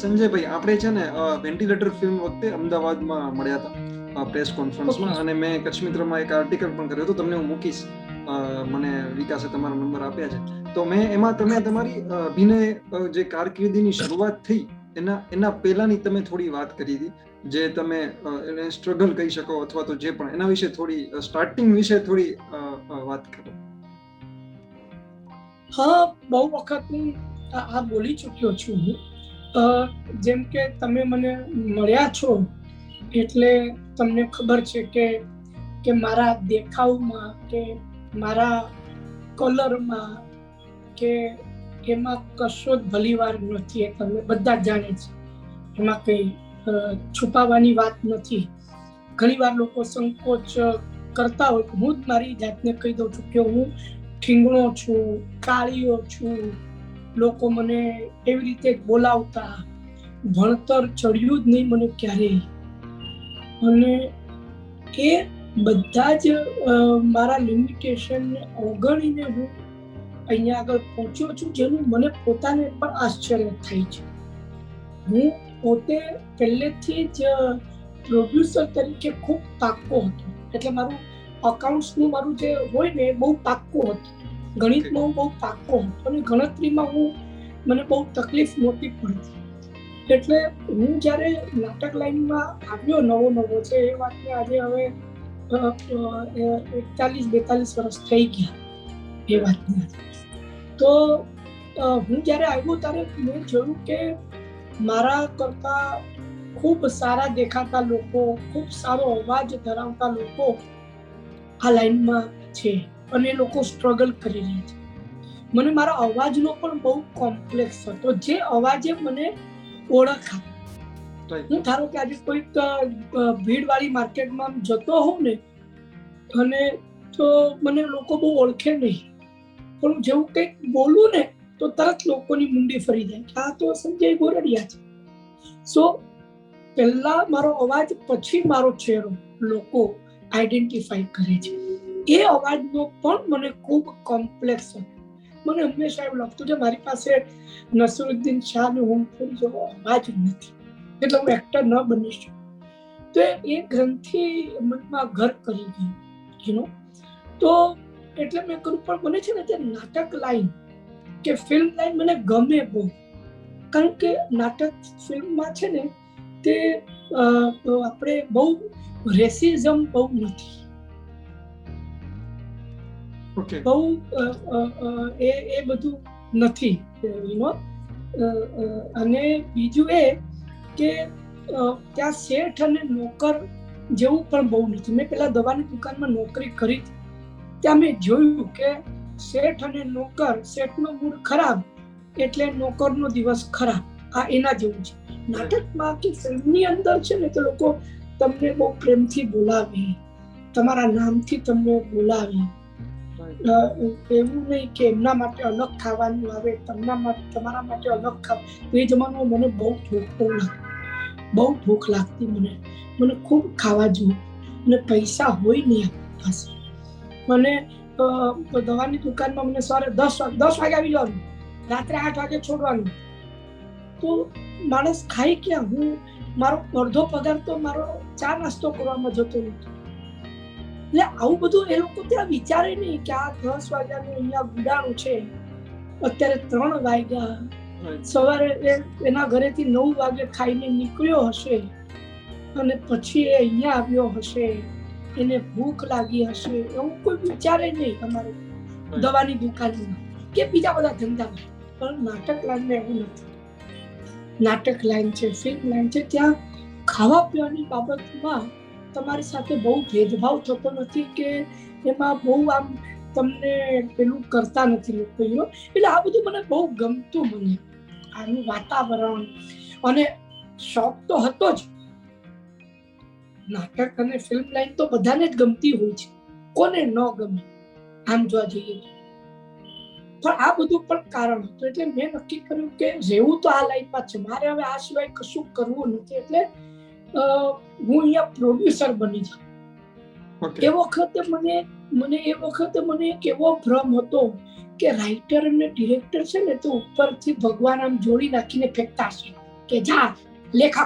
સંજયભાઈ, આપણે છે ને વેન્ટિલેટર ફિલ્મ વખતે અમદાવાદમાં મળ્યા હતા પ્રેસ કોન્ફરન્સમાં, અને મેં કચ્છ મિત્રમાં એક આર્ટિકલ પણ કર્યો હતો. તમને હું મૂકીશ, મને વિકાસે તમારો નંબર આપ્યા છે. તો મેં એમાં તમે તમારી અભિનય જે કારકિર્દીની શરૂઆત થઈ એના પહેલાની તમે થોડી વાત કરી હતી, જે તમે એને સ્ટ્રગલ કહી શકો અથવા તો જે પણ એના વિશે થોડી સ્ટાર્ટિંગ વિશે થોડી વાત કરો. હા, બહુ વખત હું આ બોલી ચૂક્યો છું. જેમ કે તમે મને મળ્યા છો એટલે તમને ખબર છે કે મારા દેખાવમાં કે મારા કલરમાં કે એમાં કશો જ ભલીવાર નથી. એ તમે બધા જાણે છે. એમાં કઈ છુપાવવાની વાત નથી. ઘણીવાર લોકો સંકોચ કરતા હોય. હું જ મારી જાતને કહી દઉં છું કે હું ઠીંગણો છું, કાળીઓ છું. લોકો મને એવી રીતે બોલાવતા. ભણતર ચડ્યું જ નહીં મને ક્યારેય. અને એ બધા જ મારા લિમિટેશનને અવગણીને હું અહીંયા આગળ પહોંચ્યો છું, જેનું મને પોતાને પણ આશ્ચર્ય થાય છે. હું પોતે પહેલેથી જ પ્રોડ્યુસર તરીકે ખૂબ પાક્કો હતો. એટલે મારું અકાઉન્ટ્સનું મારું જે હોય ને બહુ પાક્કો હતો. ગણિતમાં બહુ પાક્કો હતો અને ગણતરીમાં મને બહુ તકલીફ નહોતી પડતી. એટલે હું જ્યારે નાટક લાઈનમાં આવ્યો નવો છે, એ વાતને આજે હવે 41-42 વર્ષ થઈ ગયા એ વાતને. તો હું જ્યારે આવ્યો ત્યારે મેં જોયું કે મારા કરતા ખૂબ સારા દેખાતા લોકો, ખૂબ સારો અવાજ ધરાવતા લોકો આ લાઈનમાં છે અને એ લોકો સ્ટ્રગલ કરી રહ્યા છે. મને મારા અવાજનો પણ બહુ કોમ્પ્લેક્સ હતો, જે અવાજે મને ઓળખ આપે. હું ધારો કે આજે કોઈક ભીડવાળી માર્કેટમાં જતો હોઉં ને અને તો મને લોકો બહુ ઓળખે નહીં, પણ જેવું કંઈક બોલું ને તો તરત લોકોની મુંડી ફરી જાય કે આ તો સંજય ગોરડિયા છે. સો પહેલા મારો અવાજ, પછી મારો ચહેરો લોકો આઈડેન્ટિફાઈ કરે છે. એ અવાજનો પણ મને ખૂબ કોમ્પ્લેક્સ હતો. મને હંમેશા એવું લાગતું કે મારી પાસે નસીરુદ્દીન શાહ ને હુમપુર જેવો અવાજ નથી, એટલે હું એક્ટર ન બની શકું. તો એ ગ્રંથિ મનમાં ઘર કરી ગઈ. તો એટલે મેં કહ્યું, પણ મને છે ને તે નાટક લાઈન કે ફિલ્મ લાઈન મને ગમે બહુ. કારણ કે નાટક ફિલ્મમાં છે ને તે આપણે બહુ રેસિઝમ બહુ નથી. બહુ એ બધું નથી. અને બીજું એ કે ત્યાં શેઠ અને નોકર જેવું પણ બહુ નથી. મેં પેલા દવાની દુકાનમાં નોકરી કરી, ત્યાં મેં જોયું કે શેઠ અને નોકર, શેઠનો મૂડ ખરાબ એટલે નોકરનો દિવસ ખરાબ. આ એના જેવું છે. નાટકમાં કે ફિલ્મની અંદર છે ને તો લોકો તમને બહુ પ્રેમથી બોલાવે, તમારા નામથી તમને બોલાવે. એવું નહીં કે એમના માટે અલગ ખાવાનું આવે, તમારા માટે અલગ ખાવાનું. એ જમાનામાં મને બહુ ભૂખ લાગતી. મને ખૂબ ખાવા જોઈએ અને પૈસા હોય નહીં આપણી પાસે. મને દવાની દુકાનમાં મને સવારે 10 વાગે આવી જવાનું, રાત્રે 8 વાગે છોડવાનું. તો માણસ ખાય ક્યાં? મારો અડધો પગાર તો મારો ચા નાસ્તો કરવામાં જતો હતો. એટલે આવું બધું એ લોકો ત્યાં વિચારે નહીં કે આ 10 વાગ્યાનું અહીંયા ગુડાણું છે, અત્યારે 3 વાગ્યા. સવારે એના ઘરેથી 9 વાગે ખાઈને નીકળ્યો હશે અને પછી એ અહીંયા આવ્યો હશે, એને ભૂખ લાગી હશે. એવું કોઈ વિચારે નહીં અમારું દવાની દુકાનમાં કે બીજા બધા ધંધામાં. પણ નાટક લાઈનમાં એવું નથી. નાટક લાઈન છે, ફિલ્મ લાઈન છે, ત્યાં ખાવા પીવાની બાબતમાં તમારી સાથે બહુ ભેદભાવ થતો નથી કે એમાં બહુ આમ તમને પેલું કરતા નથી લોકો. એટલે આ બધું મને બહુ ગમતું. મને આનું વાતાવરણ અને શોખ તો હતો જ. નાટક અને ફિલ્મ લાઈન તો બધાને જ ગમતી હોય છે, કોને ન ગમે આમ જોવા જઈએ તો. પણ આ બધું પણ કારણ હતું. એટલે મેં નક્કી કર્યું કે રહેવું તો આ લાઈનમાં છે, મારે હવે આ સિવાય કશું કરવું નથી. એટલે હું અહીંયા પ્રોડ્યુસર બની જાઉં. એ વખતે મને એક એવો ભ્રમ હતો કે રાઇટર અને ડિરેક્ટર છે ને તો ઉપરથી ભગવાન આમ જોડી નાખીને ફેંકતા છે કે જા લેખક,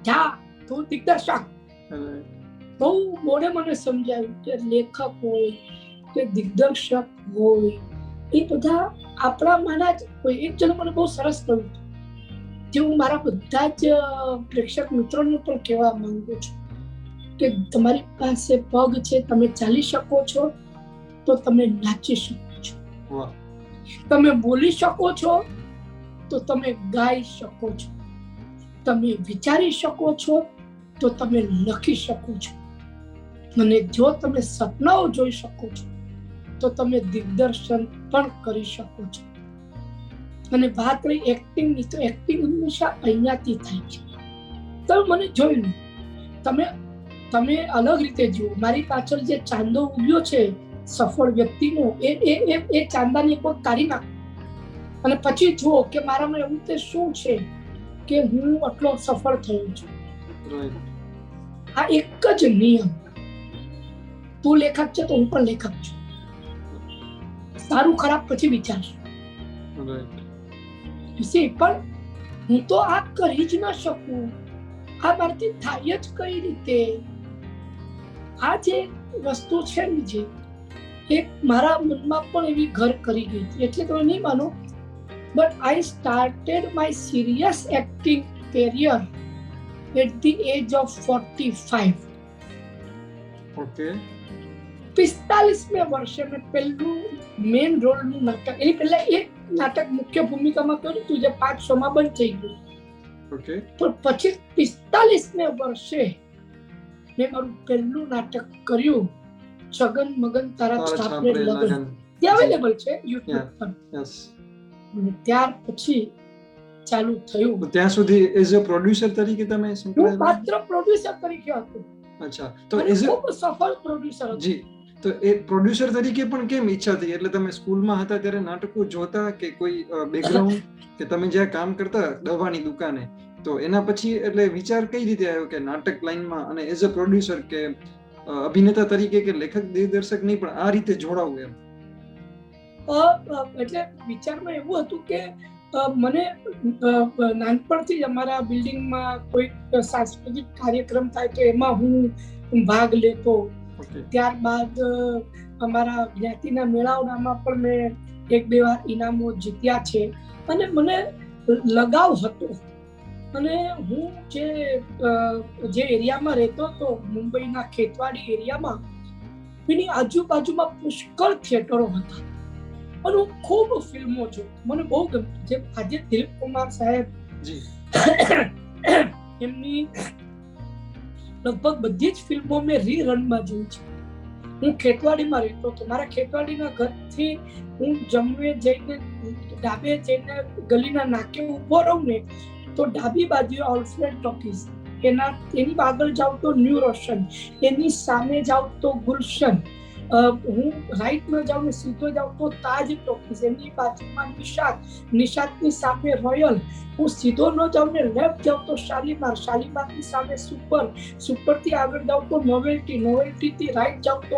જા તું દિગ્દર્શક. બહુ મોડે મને સમજાયું કે લેખક હોય કે દિગ્દર્શક હોય એ બધા આપણામાંના જ હોય. એક જણ મને બહુ સરસ કહ્યું જે હું મારા બધા જ પ્રેક્ષક મિત્રોને પણ કહેવા માંગુ છું કે તમારી પાસે પગ છે, તમે ચાલી શકો છો તો તમે નાચી શકો છો, તમે બોલી શકો છો તો તમે ગાઈ શકો છો, તમે વિચારી શકો છો તો તમે લખી શકો છો, અને જો તમે સપનાઓ જોઈ શકો છો તો તમે દિગ્દર્શન પણ કરી શકો છો. અને વાત રહી એક્ટિંગની, તો એક્ટિંગ હંમેશા અહીંયાથી થાય છે. તમે મને જોયું, તમે અલગ રીતે જુઓ. મારી પાછળ જે ચાંદો ઉગ્યો છે સફળ વ્યક્તિનો, એ ચાંદાને કોઈ કાઢી નાખો અને પછી જુઓ કે મારામાં એવું તે શું છે કે હું આટલો સફળ થયો છું. આ એક જ નિયમ, તું લેખક છે તો હું પણ લેખક છું. સારું ખરાબ પછી વિચારશું. પણ હું તો આ કરી જ ન શકું, આ મારાથી થાય જ કઈ રીતે? આ જે વસ્તુ છે ને, જે એક મારા મનમાં પણ એવી ઘર કરી ગઈ હતી. એટલે તમે નહીં માનો, but I started my serious acting career at the age of 45. Okay. 45મે વર્ષે મેં પહેલું મેઇન રોલનું નાટક, એની પહેલા એક નાટક મુખ્ય ભૂમિકામાં કર્યું હતું જે 5 શોમાં બંધ થઈ ગયું. ઓકે. પણ પછી 45મે વર્ષે મેં મારું પહેલું નાટક કર્યું, છગન મગન તારા છાપરે લગન. તે અવેલેબલ છે YouTube પર. અને ત્યાર પછી ચાલુ થયું. ત્યાં સુધી એઝ અ પ્રોડ્યુસર તરીકે તમે હું માત્ર પ્રોડ્યુસર તરીકે હતો. અચ્છા, તો એઝ અ ખૂબ સફળ પ્રોડ્યુસર હતો. જી, તો એ પ્રોડ્યુસર તરીકે પણ કેમ ઈચ્છા થઈ? એટલે તમે સ્કૂલમાં હતા ત્યારે નાટકો જોતા કે કોઈ બેકગ્રાઉન્ડ, કે તમે જ્યાં કામ કરતા દવાની દુકાને, તો એના પછી એટલે વિચાર કઈ રીતે આવ્યો કે નાટક લાઈનમાં અને એઝ અ પ્રોડ્યુસર કે અભિનેતા તરીકે કે લેખક દિગ્દર્શક નહીં પણ આ રીતે જોડાવું એમ? એટલે વિચારમાં એવું હતું કે મને નાનપણથી જ અમારા બિલ્ડિંગમાં કોઈ સાંસ્કૃતિક કાર્યક્રમ થાય તો એમાં હું ભાગ લેતો. ત્યારબાદ અમારા જ્ઞાતિના મેળાવડામાં પણ મેં 1-2 વાર ઇનામો જીત્યા છે અને મને લગાવ હતો. અને હું જે એરિયામાં રહેતો હતો, મુંબઈના ખેતવાડી એરિયામાં, એની આજુબાજુમાં પુષ્કળ થિયેટરો હતા અને હું ખૂબ ફિલ્મો જોતો. મને બહુ ગમતું. જે આજે દિલીપ કુમાર સાહેબ એમની લગભગ બધી જ ફિલ્મો મેં રીરનમાં જોઈ છે. હું ખેતવાડીમાં રહેતો હતો. મારા ખેતવાડીના ઘરથી હું જમવે જઈને ડાબે જઈને ગલીના નાકે ઉભો રહું ને તો ડાબી બાજુએ ઓલ્ફ્રેડ ટોકીઝ, એની આગળ જાઉં તો ન્યૂ રોશન, એની સામે જાઉં તો ગુલશન, હું રાઈટમાં જાઉં ને સીધો જાઉં તો તાજ ટોકીઝ, એની બાજુમાં નિશાતની સામે રોયલ, હું સીધો ન જાઉં ને લેફ્ટ જાઉં તો શાલીમારની સામે સુપરથી આગળ જાઉં તો નોવેલ્ટીથી રાઈટ જાઉં તો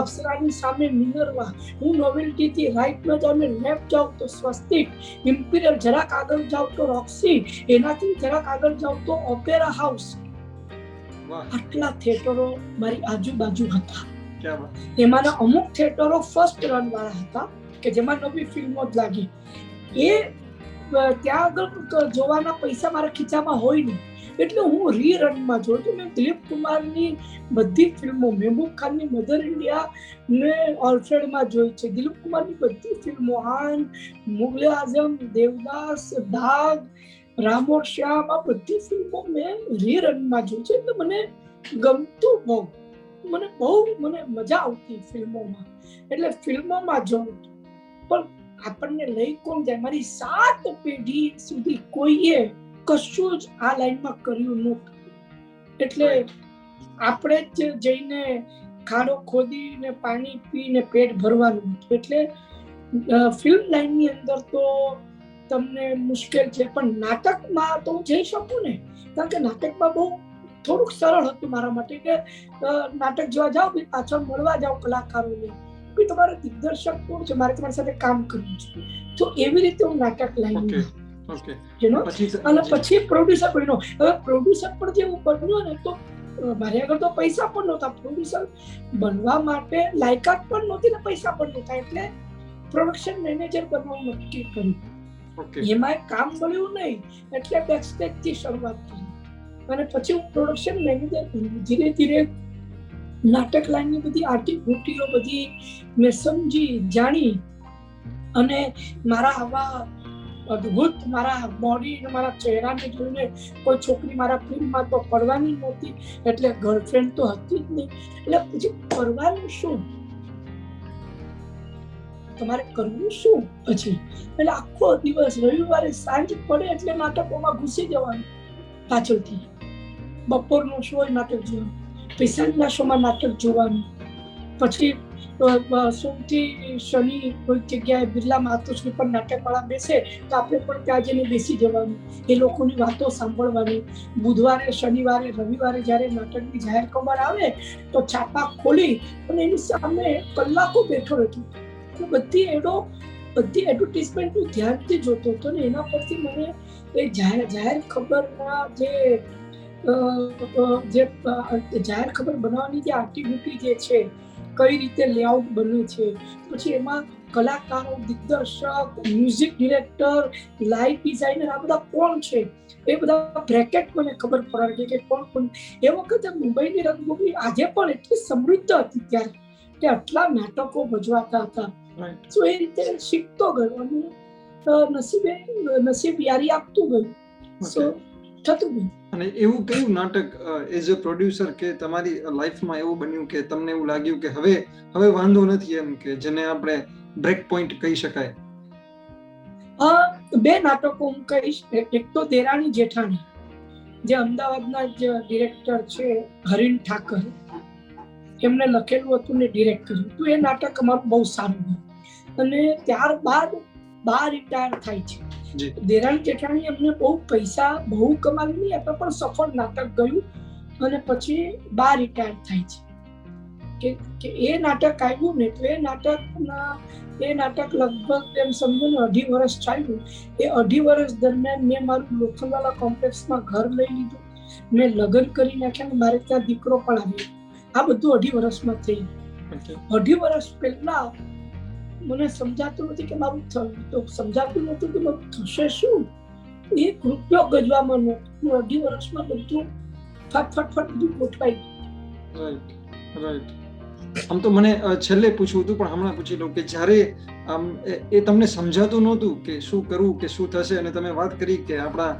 અપ્સરાની સામે મિનર્વા, હું નોવેલ્ટીથી રાઈટ ન જાઉં ને લેફ્ટ જાઉં તો સ્વસ્તિક, ઇમ્પિરિયલ જરાક આગળ જાઉં તો રોક્સી, એનાથી જરાક આગળ જાઉં તો ઓપેરા હાઉસ. આટલા થિયેટરો મારી આજુબાજુ હતા. એમાંના અમુક થિયેટરો ફર્સ્ટ રન વાળા હતા કે જેમાં નવી ફિલ્મો જ લાગી. એ ત્યાં આગળ જોવાના પૈસા મારા ખીચામાં હોય નહીં, એટલે હું રીરનમાં જોઉં છું. મેં દિલીપ કુમારની બધી ફિલ્મો, મહેબૂબ ખાનની મધર ઇન્ડિયા મેં ઓલ્ફ્રેડમાં જોઈ છે. દિલીપ કુમારની બધી ફિલ્મો, આન, મુગલે આઝમ, દેવદાસ, દાગ, રામોર શ્યામ, આ બધી ફિલ્મો મેં રીરનમાં જોઈ છે. એટલે મને ગમતું બહુ, મને મજા આવતી ફિલ્મોમાં. એટલે ફિલ્મોમાં જોઉં. પણ આપણને લઈ કોણ જાય? મારી 7 પેઢી સુધી કોઈએ કશું જ આ લાઈનમાં કર્યું નહોતું. એટલે આપણે જ જઈને ખાડો ખોદીને પાણી પીને પેટ ભરવાનું હતું. એટલે ફિલ્મ લાઈનની અંદર તો તમને મુશ્કેલ છે, પણ નાટકમાં તો હું જઈ શકું ને, કારણ કે નાટકમાં બહુ થોડુંક સરળ હતું મારા માટે કે નાટક જોવા જાઓ, પાછળ મળવા જાઓ કલાકારોને, કે તમારો દિગ્દર્શક કોણ છે, મારે તમારી સાથે કામ કરવું છે. તો એવી રીતે હું નાટક લાઈનમાં ઓકે યુ નો. પછી અને પછી પ્રોડ્યુસર બન્યો. હવે પ્રોડ્યુસર પણ જેવું બન્યો ને તો મારી આગળ તો પૈસા પણ નહોતા. પ્રોડ્યુસર બનવા માટે લાયકાત પણ નહોતી ને પૈસા પણ નહોતા. એટલે પ્રોડક્શન મેનેજર બનવાનું નક્કી કર્યું. ઓકે એમાં કામ મળ્યું નહીં એટલે બેકસ્ટેજ થી શરૂઆત કરી અને પછી હું પ્રોડક્શન મેનેજર બન્યો. ધીરે ધીરે નાટક લાઈનની બધી આર્ટિકલ બધી મેં સમજી જાણી અને મારા આવા અદ્ભુત મારા બોડી અને મારા ચહેરાને જોઈને કોઈ છોકરી મારા ફિલ્મમાં તો પડવાની નહોતી. એટલે ગર્લફ્રેન્ડ તો હતી જ નહીં. એટલે પછી કરવાનું શું, તમારે કરવું શું પછી? એટલે આખો દિવસ રવિવારે સાંજ પડે એટલે નાટકોમાં ઘૂસી જવાનું પાછળથી. બપોરનો શો હોય નાટક જોવાનું, પછી સાંજના શોમાં નાટક જોવાનું. પછી સોમથી શનિ કોઈ જગ્યાએ બિરલા માતોશ્રી પર નાટકવાળા બેસે તો આપણે પણ ત્યાં જઈને બેસી જવાનું, એ લોકોની વાતો સાંભળવાની. બુધવારે, શનિવારે, રવિવારે જ્યારે નાટકની જાહેર ખબર આવે તો છાપા ખોલી અને એની સામે કલાકો બેઠો રહેતો. બધી એડવર્ટાઇઝમેન્ટ હું ધ્યાનથી જોતો હતો ને એના પરથી મને એ જાહેર ખબરના જે જાહેર ખબર બનાવવાની જે આર્ટિબ્યુટી જે છે, કઈ રીતે લેઆઉટ બને છે, પછી એમાં કલાકારો, દિગ્દર્શક, મ્યુઝિક ડિરેક્ટર, લાઇટ ડિઝાઇનર આ બધા કોણ છે એ બધા બ્રેકેટ મને ખબર પડે કે કોણ. એ વખતે મુંબઈની રંગભૂમિ આજે પણ એટલી સમૃદ્ધ હતી ત્યારે કે આટલા નાટકો ભજવાતા હતા. તો એ રીતે શીખતો ગયો અને નસીબ યારી આપતું ગયું. સો થતું ગયું. અને એવું કયું નાટક એઝ અ પ્રોડ્યુસર કે તમારી લાઈફમાં એવું બન્યું કે તમને એવું લાગ્યું કે હવે વાંધો નથી, એમ કે જેને આપણે બ્રેક પોઈન્ટ કહી શકાય? બે નાટકો હું કહીશ. એક તો દેરાણી જેઠાણી, જે અમદાવાદના જ ડિરેક્ટર છે હરીન ઠાકર, એમને લખેલું હતું ને ડિરેક્ટ કર્યું હતું. એ નાટક અમારું બહુ સારું હતું અને ત્યારબાદ બહાર રિટાયર થાય છે. દેરાણી જેઠાણી અમને બહુ પૈસા બહુ કમાવી નહીં હતા પણ સફળ નાટક ગયું અને પછી બહાર રિટાયર થાય છે. કે એ નાટક આવ્યું ને તો એ નાટક લગભગ એમ સમજો ને 2.5 વર્ષ ચાલ્યું. એ 2.5 વર્ષ દરમિયાન મેં મારું લોખંડવાલા કોમ્પ્લેક્સમાં ઘર લઈ લીધું, મેં લગ્ન કરી નાખ્યા અને મારે ત્યાં દીકરો પણ આવ્યો. આ બધું 2.5 વર્ષમાં થઈ ગયું. 2.5 વર્ષ પહેલા મને સમજાતું નથી કે મારું સમજાતું નતું કે મારું થશે શું. એક રૂપિયો ગજવામાં નહોતું. 2.5 વર્ષમાં બધું ફટ બધું ગોઠવાઈ ગયું. રાઈટ. આમ તો મને છેલ્લે પૂછવું હતું પણ હમણાં પૂછી લઉં કે જ્યારે એ તમને સમજાતું નહોતું કે શું કરવું કે શું થશે, અને તમે વાત કરી કે આપણા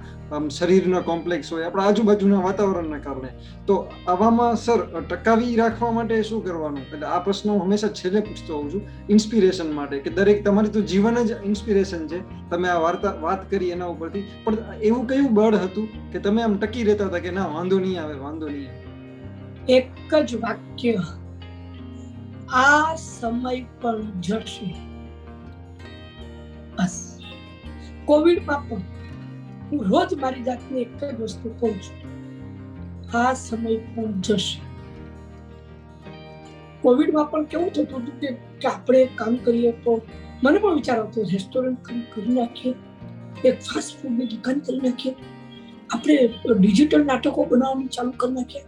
શરીરના કોમ્પ્લેક્સ હોય, આપણા આજુબાજુના વાતાવરણના કારણે, તો આવામાં સર ટકાવી રાખવા માટે શું કરવાનું? એટલે આ પ્રશ્ન હું હંમેશા છેલ્લે પૂછતો હોઉં છું ઇન્સ્પિરેશન માટે, કે દરેક તમારી તો જીવન જ ઇન્સ્પિરેશન છે. તમે આ વાત કરી એના ઉપરથી, પણ એવું કયું બળ હતું કે તમે આમ ટકી રહેતા હતા કે ના વાંધો નહીં આવે? એક જ વાક્ય, આ સમય પણ જશે. બસ. કોવિડમાં પણ હું રોજ મારી જાતને એક જ વસ્તુ કહું છું, આ સમય પણ જશે. કોવિડમાં પણ કેવું થતું હતું કે આપણે કામ કરીએ તો મને પણ વિચાર આવતો રેસ્ટોરન્ટ કરી નાખીએ, એક ફાસ્ટ ફૂડની દુકાન કરી નાખીએ, આપણે ડિજિટલ નાટકો બનાવવાનું ચાલુ કરી નાખીએ,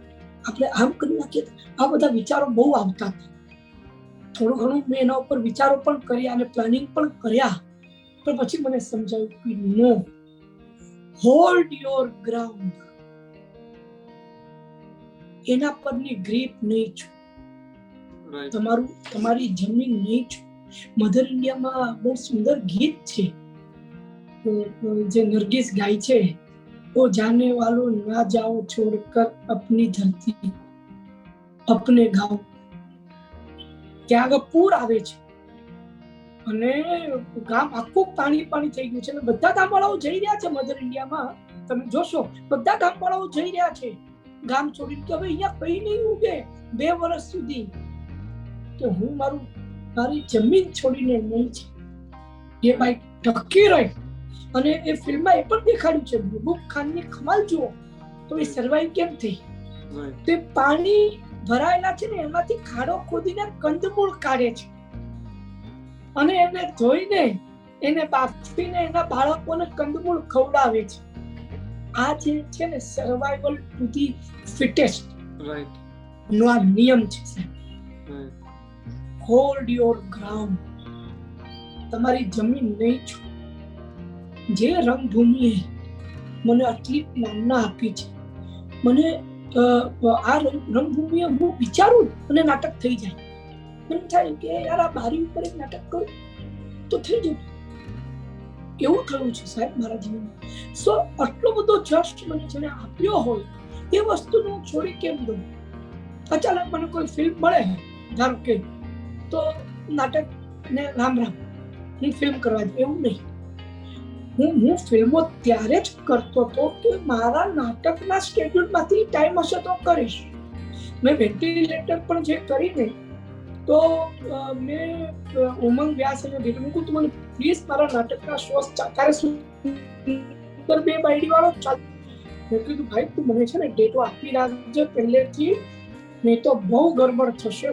આપણે આમ કરી નાખીએ. આ બધા વિચારો બહુ આવતા હતા. થોડું ઘણું મેં એના ઉપર વિચારો પણ કર્યા અને પ્લાનિંગ પણ કર્યા, પણ પછી મને સમજાયું કે નો, હોલ્ડ યોર ગ્રાઉન્ડ. એના પરની ગ્રીપ નહીં છો, તમારી જમીન નહીં છો. મધર ઇન્ડિયામાં બહુ સુંદર ગીત છે જે નરગિસ ગાય છે, ઓ જાને વાલો ના જાઓ છોડકર અપની ધરતી અપને ગાંવ. ત્યાં આગળ પૂર આવે છે અને ગામ આખું પાણી થઈ ગયું છે અને બધા ગામવાળાઓ જઈ રહ્યા છે. મધર ઇન્ડિયામાં તમે જોશો બધા ગામવાળાઓ જઈ રહ્યા છે ગામ છોડીને કે હવે અહીંયા કઈ નહીં ઉગે 2 વર્ષ સુધી. તો હું મારી જમીન છોડીને નહીં છે. એ બાઈ ટકી રહી અને એ ફિલ્મમાં એ પણ દેખાડ્યું છે. મહેબૂબ ખાનની કમાલ જુઓ તો એ સર્વાઈવ કેમ થઈ. તે પાણી ભરાયેલા છે ને એમાંથી ખાડો ખોદીને કંદમૂળ કાઢે છે અને એને ધોઈને એને બાફીને એના બાળકોને કંદમૂળ ખવડાવે છે. આ જે છે ને survival to the fittest right નો આ નિયમ છે સાહેબ. Right hold your ground. તમારી જમીન નહીં છો. જે રંગભૂમિએ મને આટલી પ્રેરણા આપી છે, મને આ રંગભૂમિએ હું વિચારું અને નાટક થઈ જાય. મને થાય કે યાર આ બારી ઉપર એક નાટક કરું તો થઈ જાય. એવું થયું છે સાહેબ મારા જીવનમાં. સો આટલો બધો જસ્ટ મને જેને આપ્યો હોય એ વસ્તુને હું છોડી કેમ દઉં? અચાનક મને કોઈ ફિલ્મ મળે ધારો કે, તો નાટક ને રામ રામ, હું ફિલ્મ કરવા જાઉં એવું નહીં. હું ફિલ્મો ત્યારે જ કરતો હતો કે મારા નાટકના શેડ્યુલમાંથી ટાઈમ હશે તો કરીશ. મેં વેન્ટિલેટર પણ જે કરીને તો મેં ઉમંગ વ્યાસ અને ભેટ મૂકું તો મને પ્લીઝ મારા નાટકના શોઝ તારે સુંદર બે બાયડી વાળો ચાલ. મેં કીધું ભાઈ તું મને છે ને ડેટો આપી રાખજે પહેલેથી, નહીં તો બહુ ગડબડ થશે.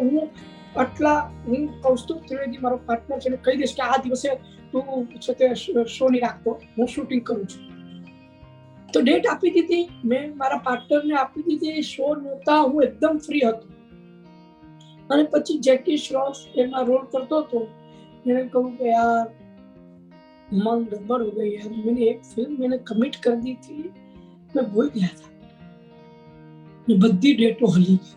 હું કૌસ્તુભ ત્રિવેદી મારો પાર્ટનર છે, કહી દઈશ કે આ દિવસે તું છે તે શો નહીં રાખતો, હું શૂટિંગ કરું છું. તો ડેટ આપી દીધી મેં, મારા પાર્ટનરને આપી દીધી. શો નહોતા, હું એકદમ ફ્રી હતો. અને પછી જેકી શ્રોફ એમાં રોલ કરતો હતો. मैंने कहूँ कि यार उमंग गड़बड़ हो गई यार, मैंने एक फिल्म मैंने कमिट कर दी थी, मैं भूल गया था. मैं बધી ડેટો હલી ગઈ.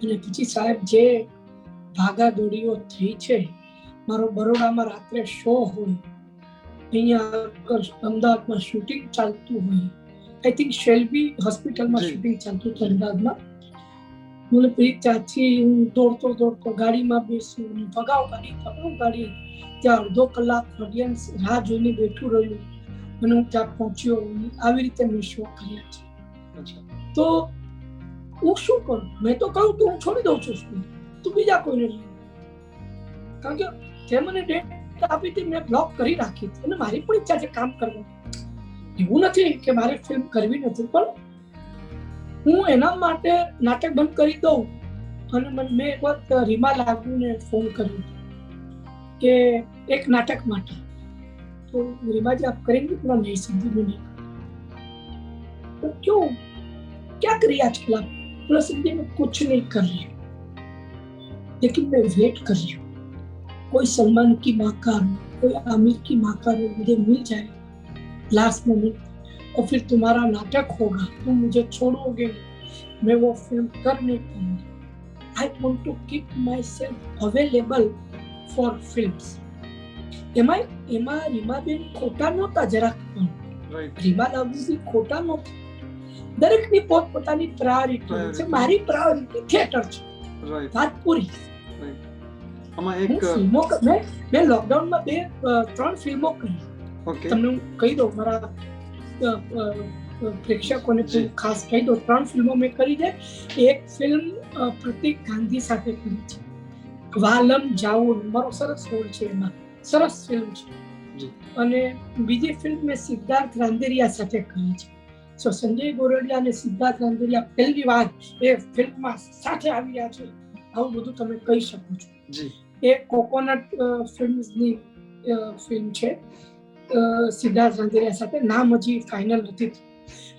અને પછી સાહેબ જે ભાગાદોડીઓ થઈ છે, મારો બરોડામાં રાત્રે શો હોય, અહીંયા અમદાવાદમાં શૂટિંગ ચાલતું હોય, આઈ થિંક શેલ્બી હોસ્પિટલમાં શૂટિંગ ચાલતું હતું અમદાવાદમાં. મને પેલી ત્યાંથી હું દોડતો ગાડીમાં બેસું, ભગાવ ગાડી. ત્યાં અડધો કલાક ઓડિયન્સ રાહ જોઈને બેઠું રહ્યું અને હું ત્યાં પહોંચ્યો. આવી રીતે મેં શો કર્યા છે. તો હું શું કરું? મેં તો કહ્યું તું હું છોડી દઉં છું સ્કૂલ, તું બીજા કોઈને લઈ. કારણ કે જે મને ડેટ આપી હતી મેં બ્લોક કરી રાખી હતી અને મારી પણ ઈચ્છા છે કામ કરવાની. એવું નથી કે મારે ફિલ્મ કરવી નથી, પણ હું એના માટે નાટક બંધ કરી દઉં. અને મેં એક વખત રીમા લાગુને ફોન કર્યો કે એક નાટક માટે. तो रिमा जी आप करेंगे? पूरा नहीं समझी मैंने. तो क्यों, क्या करिए आजकल आप? पूरा समझे मैं कुछ नहीं कर रही हूँ, लेकिन मैं वेट कर रही हूँ. कोई सलमान की माकार हो, कोई आमिर की माकार हो, मुझे मिल जाए लास्ट मोमेंट, और फिर तुम्हारा नाटक होगा, तुम मुझे छोड़ोगे, मैं वो फिल्म कर नहीं पाऊंगी. I want to keep myself available for films. એમાં રીમાબેન ખોટા નહોતા જરાક પણ. રીમા લાવજી ખોટા નહોતા. દરેકની પોતપોતાની પ્રાયોરિટી છે. મારી પ્રાયોરિટી થિયેટર છે. વાત પૂરી. મેં લોકડાઉનમાં 2-3 ફિલ્મો કરી. તમને હું કહી દઉં, મારા પ્રેક્ષકોને ખાસ કહી દઉં, 3 ફિલ્મો મેં કરી છે. એક ફિલ્મ પ્રતિક ગાંધી સાથે કરી છે, વાલમ જાઉન. મારો સરસ રોલ છે એમાં, સરસ ફિલ્મ છે. અને બીજી ફિલ્મ મેં સિદ્ધાર્થ રાંદેરિયા સાથે કરી છે. સો સંજય ગોરડિયા અને સિદ્ધાર્થ રાંદેરિયા પહેલી વાર એ ફિલ્મમાં સાથે આવી રહ્યા છે. આવું બધું તમે કહી શકો છો. એ કોકોનટ ફિલ્મ્સની ફિલ્મ છે સિદ્ધાર્થ રાંદેરિયા સાથે. નામ હજી ફાઇનલ નથી.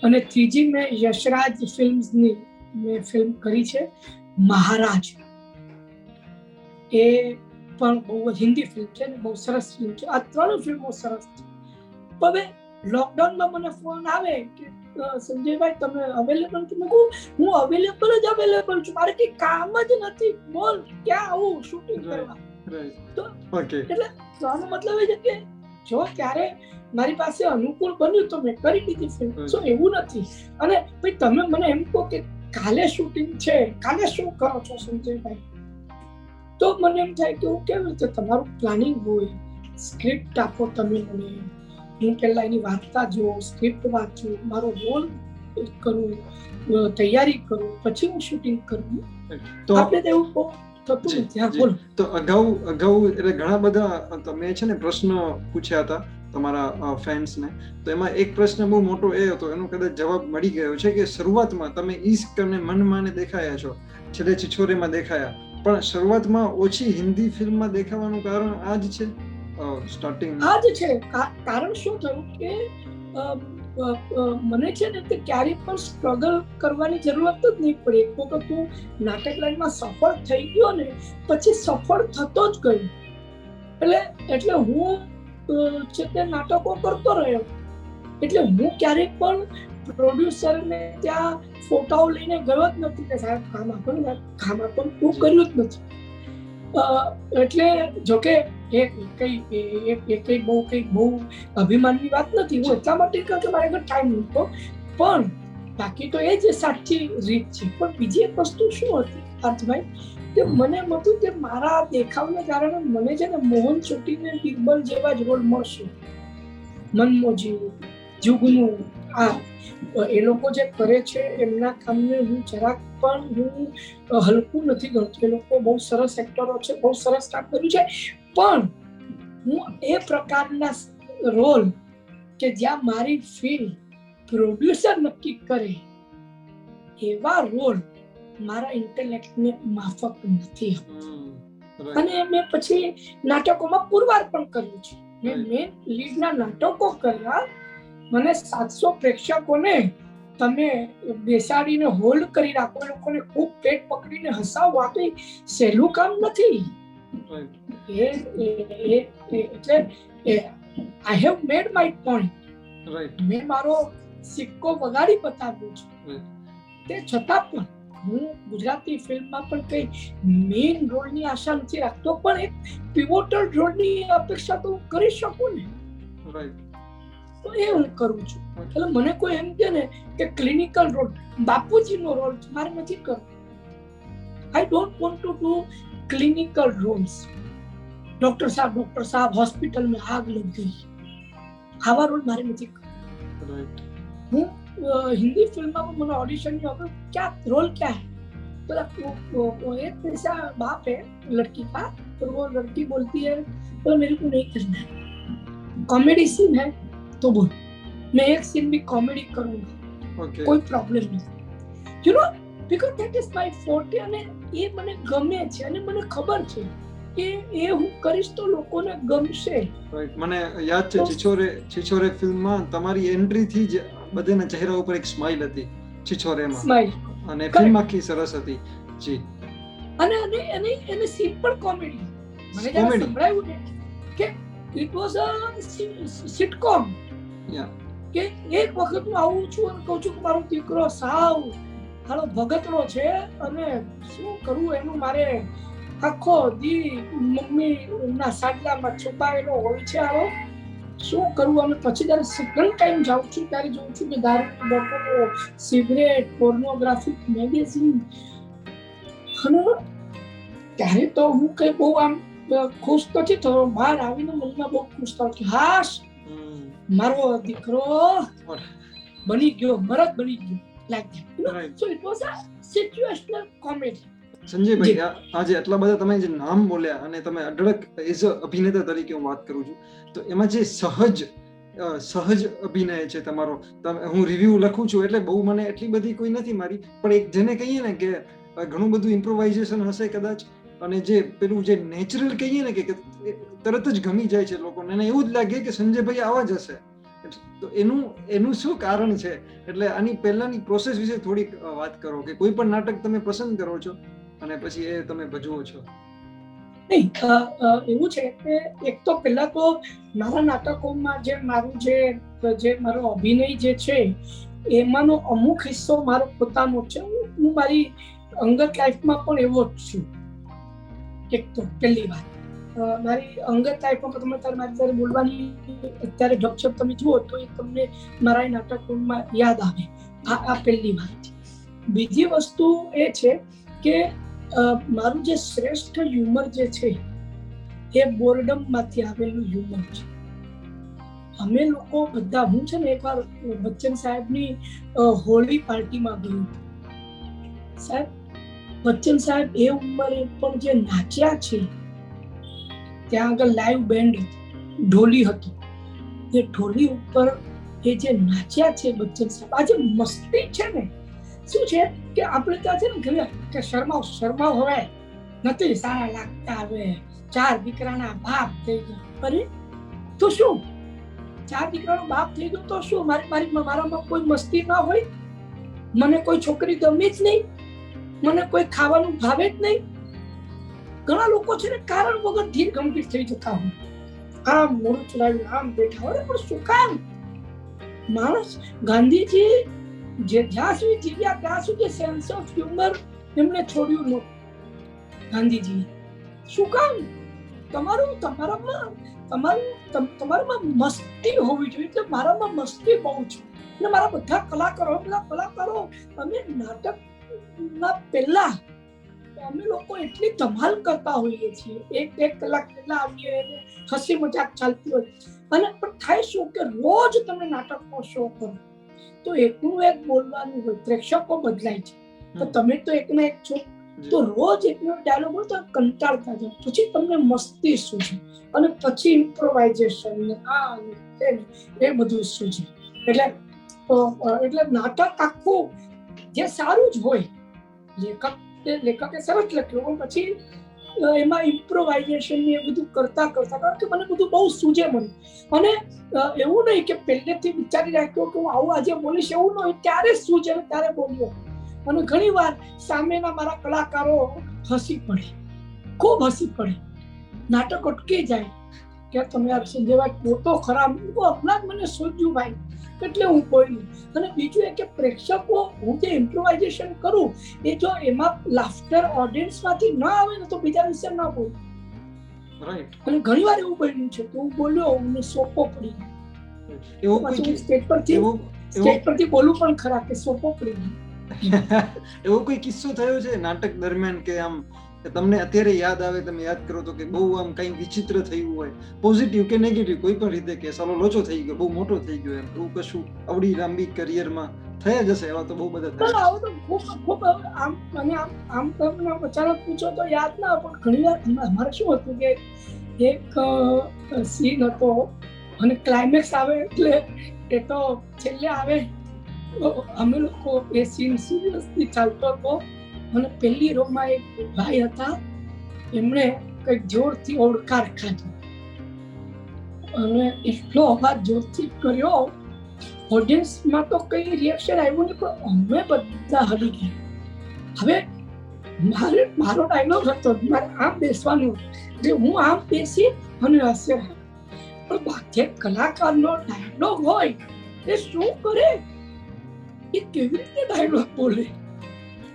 અને ત્રીજી મેં યશરાજ ફિલ્મ્સની મેં ફિલ્મ કરી છે મહારાજ. એ પણ બહુ હિન્દી ફિલ્મ છે ને બહુ સરસ ફિલ્મ છે. આ 3 ફિલ્મો સરસ છે. હવે લોકડાઉનમાં મને ફોન આવે કે સંજયભાઈ તમે અવેલેબલ છો? મેં કહું હું અવેલેબલ છું, મારે કઈ કામ જ નથી. બોલ ક્યાં આવું શૂટિંગ કરવા? તો એટલે આનો મતલબ એ છે કે જો ત્યારે મારી પાસે અનુકૂળ બન્યું તો મેં કરી દીધી ફિલ્મ. સો એવું નથી. અને ભાઈ તમે મને એમ કહો કે કાલે શૂટિંગ છે, કાલે શું કરો છો સંજયભાઈ? તો મને એમ થાય કે હું કેવી રીતે તમારું પ્લાનિંગ હોય, સ્ક્રિપ્ટ આપો તમે મને, હું પહેલા એની વાર્તા જોઉં, સ્ક્રિપ્ટ વાંચું, મારો રોલ કરું, તૈયારી કરું, પછી હું શૂટિંગ કરું. તો આપણે તો એવું બહુ થતું નથી. હા બોલો. તો અગાઉ એટલે ઘણા બધા તમે છે ને પ્રશ્નો પૂછ્યા હતા તમારા ફેન્સને, તો એમાં એક પ્રશ્ન બહુ મોટો એ હતો, એનો કદાચ જવાબ મળી ગયો છે કે શરૂઆતમાં તમે ઈશ્ક અને મનમાને દેખાયા છો, છેલ્લે છિછોરેમાં દેખાયા, પણ શરૂઆતમાં ઓછી હિન્દી ફિલ્મમાં દેખાવાનું કારણ આ જ છે? સ્ટાર્ટિંગ આ જ છે કારણ. શું થયું કે મને છે ને તે ક્યારેય પણ સ્ટ્રગલ કરવાની જરૂરત જ નહીં પડી. એક વખત હું નાટક લાઈનમાં સફળ થઈ ગયો ને પછી સફળ થતો જ ગયો. એટલે હું છે તે નાટકો કરતો રહ્યો. એટલે હું ક્યારેક પણ પ્રોડ્યુસરને ત્યાં ફોટાઓ લઈને ગયો જ નથી કે સાહેબ કામ આપો, હું કર્યું જ નથી. એટલે જોકે એ કઈ બહુ અભિમાનની વાત નથી. હું એટલા માટે કહું કે મારે ટાઈમ નહોતો, પણ બાકી તો એ જ સાચી રીત છે. પણ બીજી એક વસ્તુ શું હતી પાર્થભાઈ, કે મને એમ હતું કે મારા દેખાવને કારણે મને છે ને મોહન ચોટીને બિરબલ જેવા જ રોલ મળશે. મનમોજી, જુગનું, એ લોકો જે કરે છે એમના કામને હું જરાક પણ હું હલકું નથી ગણતો. એ લોકો બહુ સરસ એક્ટરો છે, બહુ સરસ કામ કર્યું છે. પણ હું એ પ્રકારના રોલ કે જ્યાં મારી ફીલ પ્રોડ્યુસર નક્કી કરે એવા રોલ મારા ઇન્ટેલેક્ટને માફક નથી. અને મેં પછી નાટકોમાં પુરવાર પણ કર્યું છે. મેં મેન લીડના નાટકો કર્યા. મને 700 પ્રેક્ષકોને તમે બેસાડીને હોલ્ડ કરી રાખો, એ લોકોને ખૂબ પેટ પકડીને હસાવવા, આ સહેલું કામ નથી. એટલે I have made my point. મેં મારો સિક્કો વગાડી બતાવ્યો છે. તે છતાં પણ હું ગુજરાતી ફિલ્મમાં પણ કઈ મેઇન રોલની આશા નથી રાખતો, પણ એક પિવોટલ રોલની અપેક્ષા તો હું કરી શકું ને. તો એ હું કરું છું. એટલે મને કોઈ એમ કહે ને કે ક્લિનિકલ રોલ, બાપુજીનો રોલ મારે નથી કરવો. I don't want to do clinical Rolls. Doctor સાહેબ હોસ્પિટલ में आग लग गई, આવા રોલ મારે નથી કરવો. હું हिंदी फिल्म में मैंने ऑडिशन में होगा क्या रोल क्या है, तो एक ऐसा बाप है लड़की का, तो वो लड़की बोलती है तो मेरे को नहीं करना है, कॉमेडी सीन है तो बोल, मैं एक सीन भी कॉमेडी करूंगा, कोई प्रॉब्लम नहीं, you know, because that is my forte. અને એ મને ગમે છે અને મને ખબર છે કે એ હું કરીશ તો લોકોને ગમશે. રાઈટ. મને યાદ છે છિછોરે ફિલ્મમાં તમારી એન્ટ્રી થી જ બધાના ચહેરા ઉપર એક સ્માઈલ હતી છિછોરેમાં, સ્માઈલ, અને ફિલ્મ આખી સરસ હતી જી. અને સીન પણ કોમેડી. મને જ્યારે સંભળાયું ને કે ઇટ વોઝ અ સિટકોમ, કે એક વખત હું આવું છું અને કહું છું કે મારો દીકરો સાવ હાલો ભગતનો છે અને શું કરવું એનું, મારે આખો દી મમ્મી ના સાડલામાં છુપાયેલો હોય છે, હાલો શું કરવું. અને પછી જયારે સેકન્ડ ટાઈમ જાઉં છું ત્યારે જોઉં છું કે દારૂની બોટલો, સિગરેટ, પોર્નોગ્રાફિક મેગેઝિન, અને ત્યારે તો હું કઈ બહુ આમ ખુશ નથી થયો. બહાર આવીને મનમાં બહુ ખુશ થયો કે હાશ મારો દીકરો બની ગયો, મરદ બની ગયો, like that, you know? So it was a situational comedy. સંજયભાઈ, આજે આટલા બધા તમે જે નામ બોલ્યા અને તમે અઢળક એઝ અ અભિનેતા તરીકે હું વાત કરું છું, તો એમાં જે સહજ અભિનય છે તમારો, હું રિવ્યુ લખું છું એટલે બહુ મને એટલી બધી કોઈ નથી મારી, પણ એક જેને કહીએ ને કે ઘણું બધું ઇમ્પ્રોવાઇઝેશન હશે કદાચ, અને જે પેલું જે નેચરલ કહીએ ને કે તરત જ ગમી જાય છે લોકોને, અને એવું જ લાગે કે સંજયભાઈ આવા જ હશે. તો એનું શું કારણ છે? એટલે આની પહેલાની પ્રોસેસ વિશે થોડીક વાત કરો, કે કોઈ પણ નાટક તમે પસંદ કરો છો અને પછી એ તમે ભજવો છો. નહીં, એવું છે કે એક તો પહેલા તો મારા નાટકોમાં જે મારો અભિનય જે છે એમાંનો અમુક હિસ્સો મારો પોતાનો છે. હું મારી અંગત લાઈફમાં પણ એવો જ છું. એક તો પહેલી વાત, મારી અંગત લાઈફમાં તમે મારી જ્યારે બોલવાની અત્યારે ઢપછપ તમે જુઓ તો એ તમને મારા નાટકોમાં યાદ આવે. આ પહેલી વાત. બીજી વસ્તુ એ છે કે મારું જે શ્રેષ્ઠ હ્યુમર જે છે એ બોર્ડમ માંથી આવેલું હ્યુમર છે. અમે લોકો બધા, હું છે ને એકવાર બચ્ચન સાહેબની હોળી પાર્ટીમાં ગયો. સાહેબ બચ્ચન સાહેબ એ ઉંમરે પણ જે નાચ્યા છે, ત્યાં આગળ લાઈવ બેન્ડ ઢોલી હતું, એ ઢોલી ઉપર એ જે નાચ્યા છે બચ્ચન સાહેબ, આ જે મસ્તી છે ને, શું છે કે આપણે ત્યાં છે ને કે શરમાવ હવે નથી સારા લાગતા, હવે 4 દીકરાના બાપ થઈ ગયા. અરે તો શું, 4 દીકરાનો બાપ થઈ ગયો તો શું, મારામાં કોઈ મસ્તી ના હોય, મને કોઈ છોકરી ગમે જ નહીં, મને કોઈ ખાવાનું ભાવે જ નહીં. ઘણા લોકો છે ને કારણ વગર ધીર ગંભીર થઈ જતા હોય, આમ મોઢું ચડાવ્યું આમ બેઠા હોય, પણ શું કામ? માણસ ગાંધીજી જે જ્યાં સુધી જીવ્યા ત્યાં સુધી સેન્સ ઓફ હ્યુમર એમને છોડ્યું નહોતું. ગાંધીજી શું કામ? તમારામાં મસ્તી હોવી જોઈએ. એટલે મારામાં મસ્તી બહુ છે, અને મારા બધા કલાકારો અમે નાટકના પહેલા અમે લોકો એટલી ધમાલ કરતા હોઈએ છીએ, એક કલાક પહેલા આવીએ, હસી મજાક ચાલતી હોય, અને પણ થાય શું કે રોજ તમે નાટકનો શો કરો તો એકનું એક બોલવાનું હોય, પ્રેક્ષકો બદલાય છે, તો તમે તો એકના એક છો, તો રોજ એકનો ડાયલોગ હોય તો કંટાળતા જાવ. પછી તમને મસ્તી સૂઝે, અને પછી ઇમ્પ્રોવાઇઝેશન ને આ ને એ બધું સૂઝે. એટલે નાટક આખું જે સારું જ હોય, લેખકે સરસ લખ્યું, પણ પછી એમાં ઇમ્પ્રોવાઇઝેશન ને એ બધું કરતા કારણ કે મને બધું બહુ સૂઝે મને. અને એવું નહીં કે પહેલેથી વિચારી રાખ્યો કે હું આવું આજે બોલીશ, એવું નહીં, ત્યારે સૂઝે ત્યારે બોલ્યો. અને ઘણી વાર સામેના મારા કલાકારો હસી પડે, ખૂબ હસી પડે, નાટક અટકી જાય કે તમે આ સંજયભાઈ પોતો ખરાબ, હમણાં જ મને સૂઝ્યું ભાઈ, એટલે હું બોલ્યું. અને બીજું એ કે પ્રેક્ષકો, હું જે ઇમ્પ્રોવાઇઝેશન કરું એ જો એમાં લાફ્ટર ઓડિયન્સમાંથી ન આવે ને તો બીજા વિશે ના બોલું. અને ઘણી વાર એવું બન્યું છે કે હું બોલ્યો, મને સોપો પડી ગયો, સ્ટેજ પરથી બોલું પણ ખરા કે સોપો પડી ગયો. એવો કોઈ કિસ્સો થયો છે નાટક દરમિયાન કે આમ તમને અત્યારે યાદ આવે, તમે યાદ કરો તો કે બહુ આમ કઈ વિચિત્ર થયું હોય, પોઝિટિવ કે નેગેટિવ, કોઈ પણ રીતે કે સાલો લોચો થઈ ગયો, બહુ મોટો થઈ ગયો, એમ એવું કશું આવડી લાંબી કરિયરમાં થયા જશે? એવા તો બહુ બધા થયા. આવું તો ખૂબ આમ તમને અચાનક પૂછો તો યાદ ના, પણ ઘણી વાર અમારે શું હતું કે એક સીન હતો અને ક્લાઇમેક્સ આવે એટલે એ તો છેલ્લે આવે, અમે લોકો એ સીન સિરિયસલી ચાલતો હતો, અને પહેલી રોમાં એક ભાઈ હતા, એમણે કંઈક જોરથી ઓળકાર ખાધો અને એટલો અવાજ જોરથી કર્યો, ઓડિયન્સમાં તો કઈ રિએક્શન આવ્યું નહીં, પણ અમે બધા હલી ગયા. હવે મારો ડાયલોગ હતો, મારે આમ બેસવાનું, એટલે હું આમ બેસી અને હસ્ય, પણ બાકી કલાકારનો ડાયલોગ હોય એ શું કરે, એ કેવી રીતે ડાયલોગ બોલે?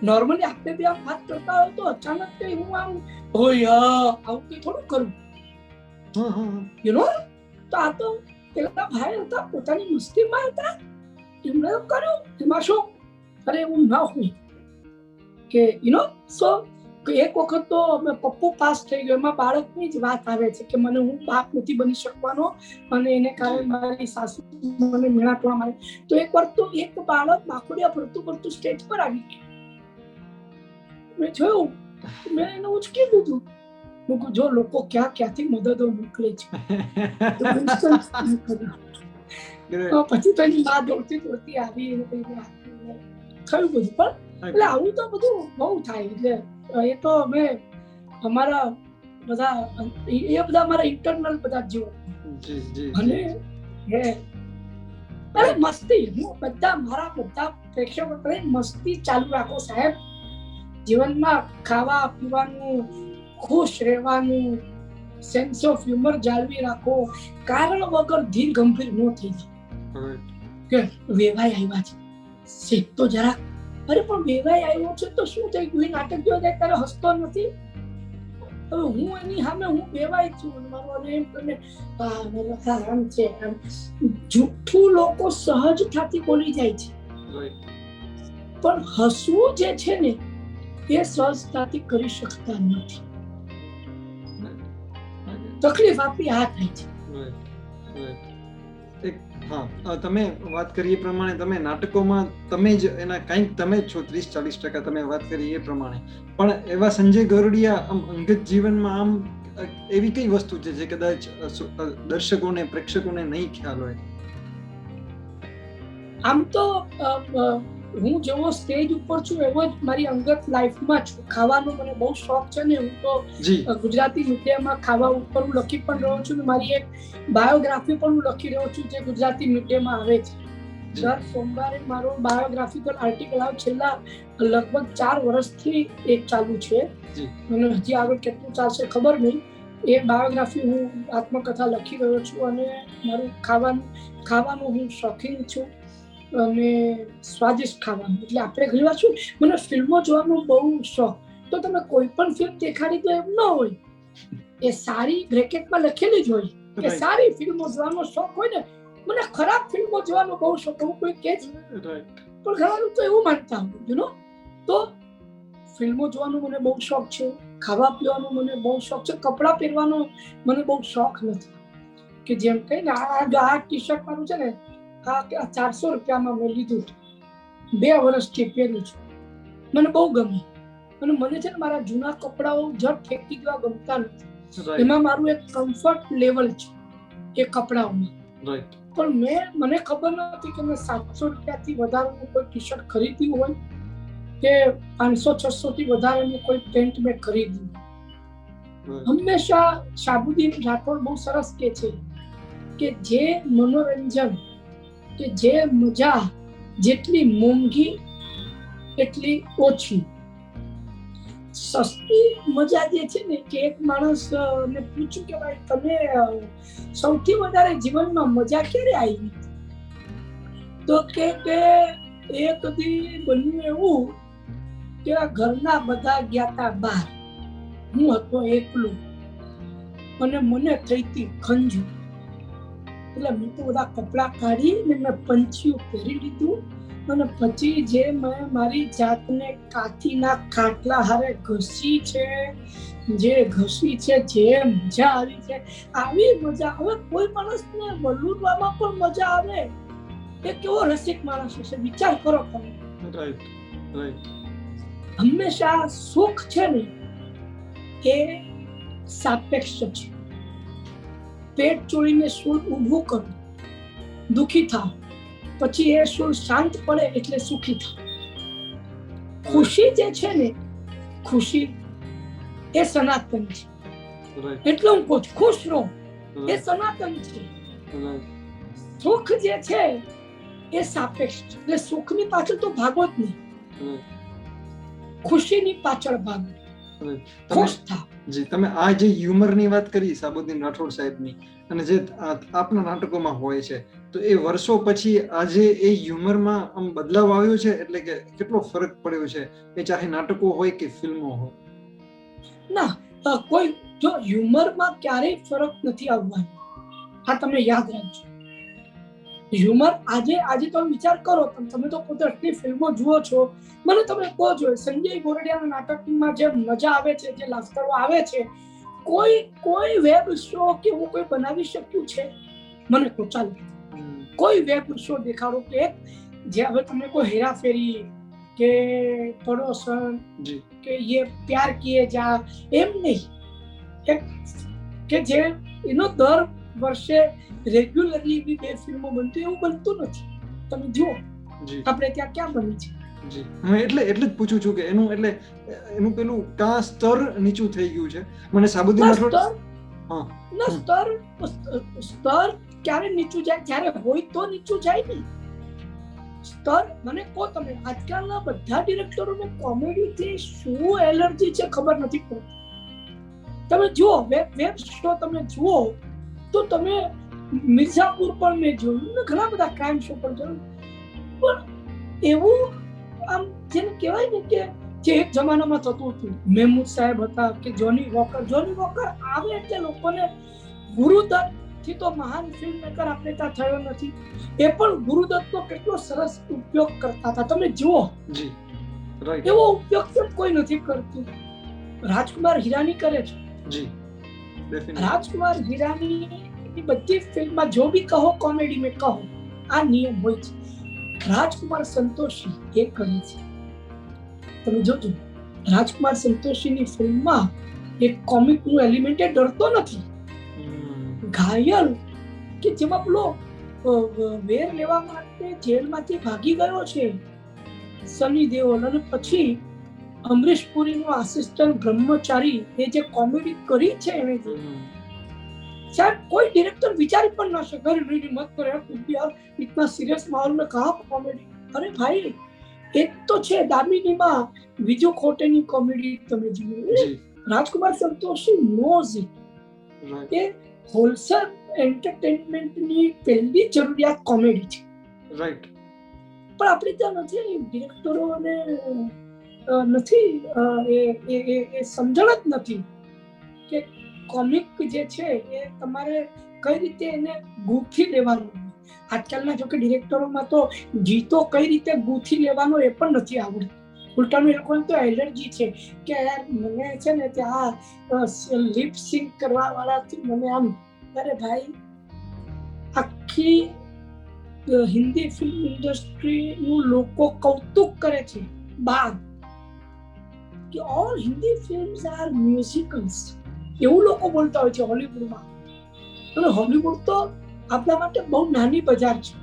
નોર્મલી આપણે બે વાત કરતા હોય તો અચાનક હું આમ હોય આવું કઈ થોડું કરું, યુ નો. તો આ તો પેલા ભાઈ હતા, પોતાની મસ્તીમાં હતા, એમણે કર્યું, એમાં શું? અરે એવું ના હોય કે યુ નો. સો એક વખત તો પપ્પુ પાસ થઈ ગયો, એમાં બાળકની જ વાત આવે છે કે મને, હું બાપ નથી બની શકવાનો, અને એને કારણે મારી સાસુ મને મેળાટવા મારે. તો એક વાર તો એક બાળક બાકુડિયા ફરતું સ્ટેજ પર આવી ગયું. મેં જોયું, મેં એને ઉચકી દીધું. જો લોકો ક્યાંથી મદદો મોકલે છે. પછી તો એની માં દોડતી આવી, થયું બધું. પણ એટલે આવું તો બધું બહુ થાય. એટલે એ તો અમે અમારા બધા અમારા ઇન્ટરનલ બધા જીવો. અને મસ્તી, હું મારા બધા પ્રેક્ષકો મસ્તી ચાલુ રાખો સાહેબ. જીવનમાં ખાવા પીવાનું, ખુશ રહેવાનું, સેન્સ ઓફ હ્યુમર જાળવી રાખો, કારણ વગર ધીર ગંભીર ન થઈ જાય. કે વેવાય આવ્યા છે, શીખ તો જરા, અરે પણ વેવાય આવ્યો છે તો શું થઈ ગયું? નાટક જોવા જાય ત્યારે હસતો નથી. હવે હું એની સામે હું વેવાય છું, મારો એમ કરીને આમ છે, આમ જૂઠું લોકો સહજતાથી બોલી જાય છે, પણ હસવું જે છે ને એ સહજતાથી કરી શકતા નથી. તકલીફ આપી આ થાય છે. તમે વાત કરી એ પ્રમાણે, તમે નાટકોમાં તમે જ એના કંઈક તમે જ છો, 30-40% તમે વાત કરી એ પ્રમાણે. પણ એવા સંજય ગરુડિયા આમ અંગત જીવનમાં આમ એવી કઈ વસ્તુ છે જે કદાચ દર્શકોને, પ્રેક્ષકોને નહીં ખ્યાલ હોય? આમ તો હું જેવો સ્ટેજ ઉપર છું એવો જ મારી અંગત લાઈફમાં છું. ખાવાનો મને બહુ શોખ છે ને, હું તો ગુજરાતી મીડિયમમાં ખાવા ઉપર હું લખી પણ રહ્યો છું. મારી એક બાયોગ્રાફી પણ હું લખી રહ્યો છું જે ગુજરાતી મીડિયમમાં આવે છે. દર સોમવારે મારો બાયોગ્રાફિકલ આર્ટિકલ આવે. છેલ્લા લગભગ 4 વર્ષથી એક ચાલુ છે અને હજી આગળ કેટલું ચાલશે ખબર નહીં. એ બાયોગ્રાફી હું આત્મકથા લખી રહ્યો છું અને મારું ખાવાનું હું શોખીન છું અને સ્વાદિષ્ટ ખાવાનું. એટલે આપણે ઘણી વાર શું, મને ફિલ્મો જોવાનો બહુ શોખ. તો તમે કોઈ પણ ફિલ્મ દેખાડી તો એમ ન હોય, એ સારી બ્રેકેટમાં લખેલી જ હોય કે સારી ફિલ્મો જોવાનો શોખ હોય ને. મને ખરાબ ફિલ્મો જોવાનો બહુ શોખ. હું કોઈ કે પણ ઘણા તો એવું માનતા હોય યુ નો. તો ફિલ્મો જોવાનો મને બહુ શોખ છે, ખાવા પીવાનો મને બહુ શોખ છે. કપડાં પહેરવાનો મને બહુ શોખ નથી કે જેમ કહીને આ ટી શર્ટ મારું છે ને, આ 400 રૂપિયામાં મેં લીધું, 2 વર્ષથી પહેરું છું, મને બહુ ગમે. અને મને છે ને મારા જૂના કપડાઓ જટ ફેંકી દેવા ગમતા નથી. એમાં મારું એક કમ્ફર્ટ લેવલ છે એ કપડાઓમાં. પણ મને ખબર નથી કે મેં 700 રૂપિયાથી વધારેનું કોઈ ટી શર્ટ ખરીદ્યું હોય કે 500-600 થી વધારેનું કોઈ પેન્ટ મેં ખરીદ્યું. હંમેશા શાહબુદ્દીન રાઠોડ બહુ સરસ કહે છે કે જે મનોરંજન કે જે મજા જેટલી મોંઘી એટલી ઓછી. સસ્તી મજા જે છે ને, કે એક માણસ ને પૂછ્યું કે ભાઈ તમે સૌથી વધારે જીવનમાં મજા ક્યારે આવી? તો કે એક દી બન્યું એવું કે ઘરના બધા ગયા તા બહાર, હું હતો એકલો અને મને થઈ હતી ખંજુ. એટલે મેં તો બધા કપડાં કાઢીને મેં પંચિયું પહેરી લીધું અને પછી જે મેં મારી જાતને કાથીના ખાટલા હારે ઘસી છે, જે મજા આવી છે, આવી મજા હવે કોઈ માણસને વલુરવામાં પણ મજા આવે. એ કેવો રસિક માણસ હશે, વિચાર કરો તમે. હંમેશા સુખ છે ને એ સાપેક્ષ છે. પેટ ચોળીને સૂળ ઊભું કરો, દુખી થાવ, પછી એ સૂળ શાંત પડે એટલે સુખી થાવ. ખુશી જે છે ને, ખુશી એ સનાતન છે. એટલે હું કહું છું ખુશ રહો, એ સનાતન છે. સુખ જે છે એ સાપેક્ષ છે. એટલે સુખની પાછળ તો ભાગો જ નહીં, ખુશીની પાછળ ભાગો, ખુશ થાવ. જી, તમે આ જે હ્યુમરની વાત કરી શાહબુદ્દીન રાઠોડ સાહેબની, અને જે આપના નાટકોમાં હોય છે, તો એ વર્ષો પછી આજે એ હ્યુમરમાં આમ બદલાવ આવ્યો છે, એટલે કે કેટલો ફરક પડ્યો છે, એ ચાહે નાટકો હોય કે ફિલ્મો હોય? ના, કોઈ જો હ્યુમરમાં ક્યારેય ફરક નથી આવવાનો. આ તમે યાદ રાખજો. હ્યુમર આજે તમે વિચાર કરો, તમે તો પોતે આટલી ફિલ્મો જુઓ છો, મને તમે કહો છો સંજય ગોરડિયાના નાટકમાં જે મજા આવે છે, જે લાફ્ટરો આવે છે, કોઈ વેબ શો કે હું કોઈ બનાવી શક્યું છે? મને કહો, ચાલો કોઈ વેબ શો દેખાડો કે જે હવે તમને કોઈ હેરાફેરી કે પડોસન કે ये प्यार किए जा, એમ નહીં કે જે એનો દર વર્ષે રેગ્યુલરલી બી 2 ફિલ્મો બનતી, એવું બનતું નથી. તમે જુઓ આપણે ત્યાં ક્યાં બની છે. જી, હું એટલે જ પૂછું છું કે એનું પેલું કા સ્તર નીચું થઈ ગયું છે. મને શાહબુદ્દીન રાઠોડ સ્તર ક્યારે નીચું જાય? જ્યારે હોય તો નીચું જાય ને સ્તર. મને કહો તમે, આજકાલના બધા ડિરેક્ટરોને કોમેડીથી શું એલર્જી છે ખબર નથી પડતી. તમે જુઓ વેબ શો, તમે જુઓ તો તમે મિર્ઝાપુર પણ મેં જોયું ને, ઘણા બધા ક્રાઇમ શો પણ જોયું, પણ એવું આમ જેને કહેવાય ને કે જે એક જમાનામાં થતું હતું, મહેમૂદ સાહેબ હતા કે જોની વોકર આવે એટલે લોકોને ગુરુદત્ત થી તો મહાન ફિલ્મ મેકર આપણે ત્યાં થયો નથી. એ પણ ગુરુદત્તનો કેટલો સરસ ઉપયોગ કરતા હતા. તમે જુઓ એવો ઉપયોગ પણ કોઈ નથી કરતું. રાજકુમાર હિરાની કરે છે. રાજકુમાર હિરાની બધી ફિલ્મમાં જો ભી કહો કોમેડી में કહો, આ નિયમ હોય છે. રાજકુમાર સંતોષી એ કરે છે. તમે જોજો, રાજકુમાર સંતોષીની ફિલ્મમાં એક કોમિકનું એલિમેન્ટ એ ડરતો નથી. ઘાયલ કે જેમાં પેલો વેર લેવા માટે જેલમાંથી ભાગી ગયો છે, સની દેઓલ અને પછી અમરીશ પુરીનો આસિસ્ટન્ટ બ્રહ્મચારી એ જે કોમેડી કરી છે એને शायद कोई डायरेक्टर विचार ही ना सके अरे नहीं मत करो यार तुम भी यार इतना सीरियस माहौल में कहाँ कॉमेडी अरे भाई एक तो छे दामिनी मां विजो खोटे ની કોમેડી તમે જુઓ Rajkumar Santoshi knows it a wholesale entertainment ની પહેલી જરૂરિયાત કોમેડી છે રાઈટ પણ આપણે ત્યાં નથી ડિરેક્ટરોને નથી એ સમજણ જ નથી કે કોમિક જે છે એ તમારે કઈ રીતે એને ગૂંથી લેવાનું આજકાલના જો કે ડિરેક્ટરોમાં તો ગીતો કઈ રીતે ગૂંથી લેવાનો એ પણ નથી આવડતું ઉલટાનું એ લોકોને તો એલર્જી છે કે યાર મને છે ને ત્યાં લિપ સિંક કરવા વાળાથી મને આમ અરે ભાઈ આખી હિન્દી ફિલ્મ ઇન્ડસ્ટ્રીનું લોકો કૌતુક કરે છે બાદ કે ઓલ હિન્દી ફિલ્મ્સ આર મ્યુઝિકલ્સ એવું લોકો બોલતા હોય છે હોલીવુડમાં અને હોલીવુડ તો આપણા માટે બહુ નાની બજાર છે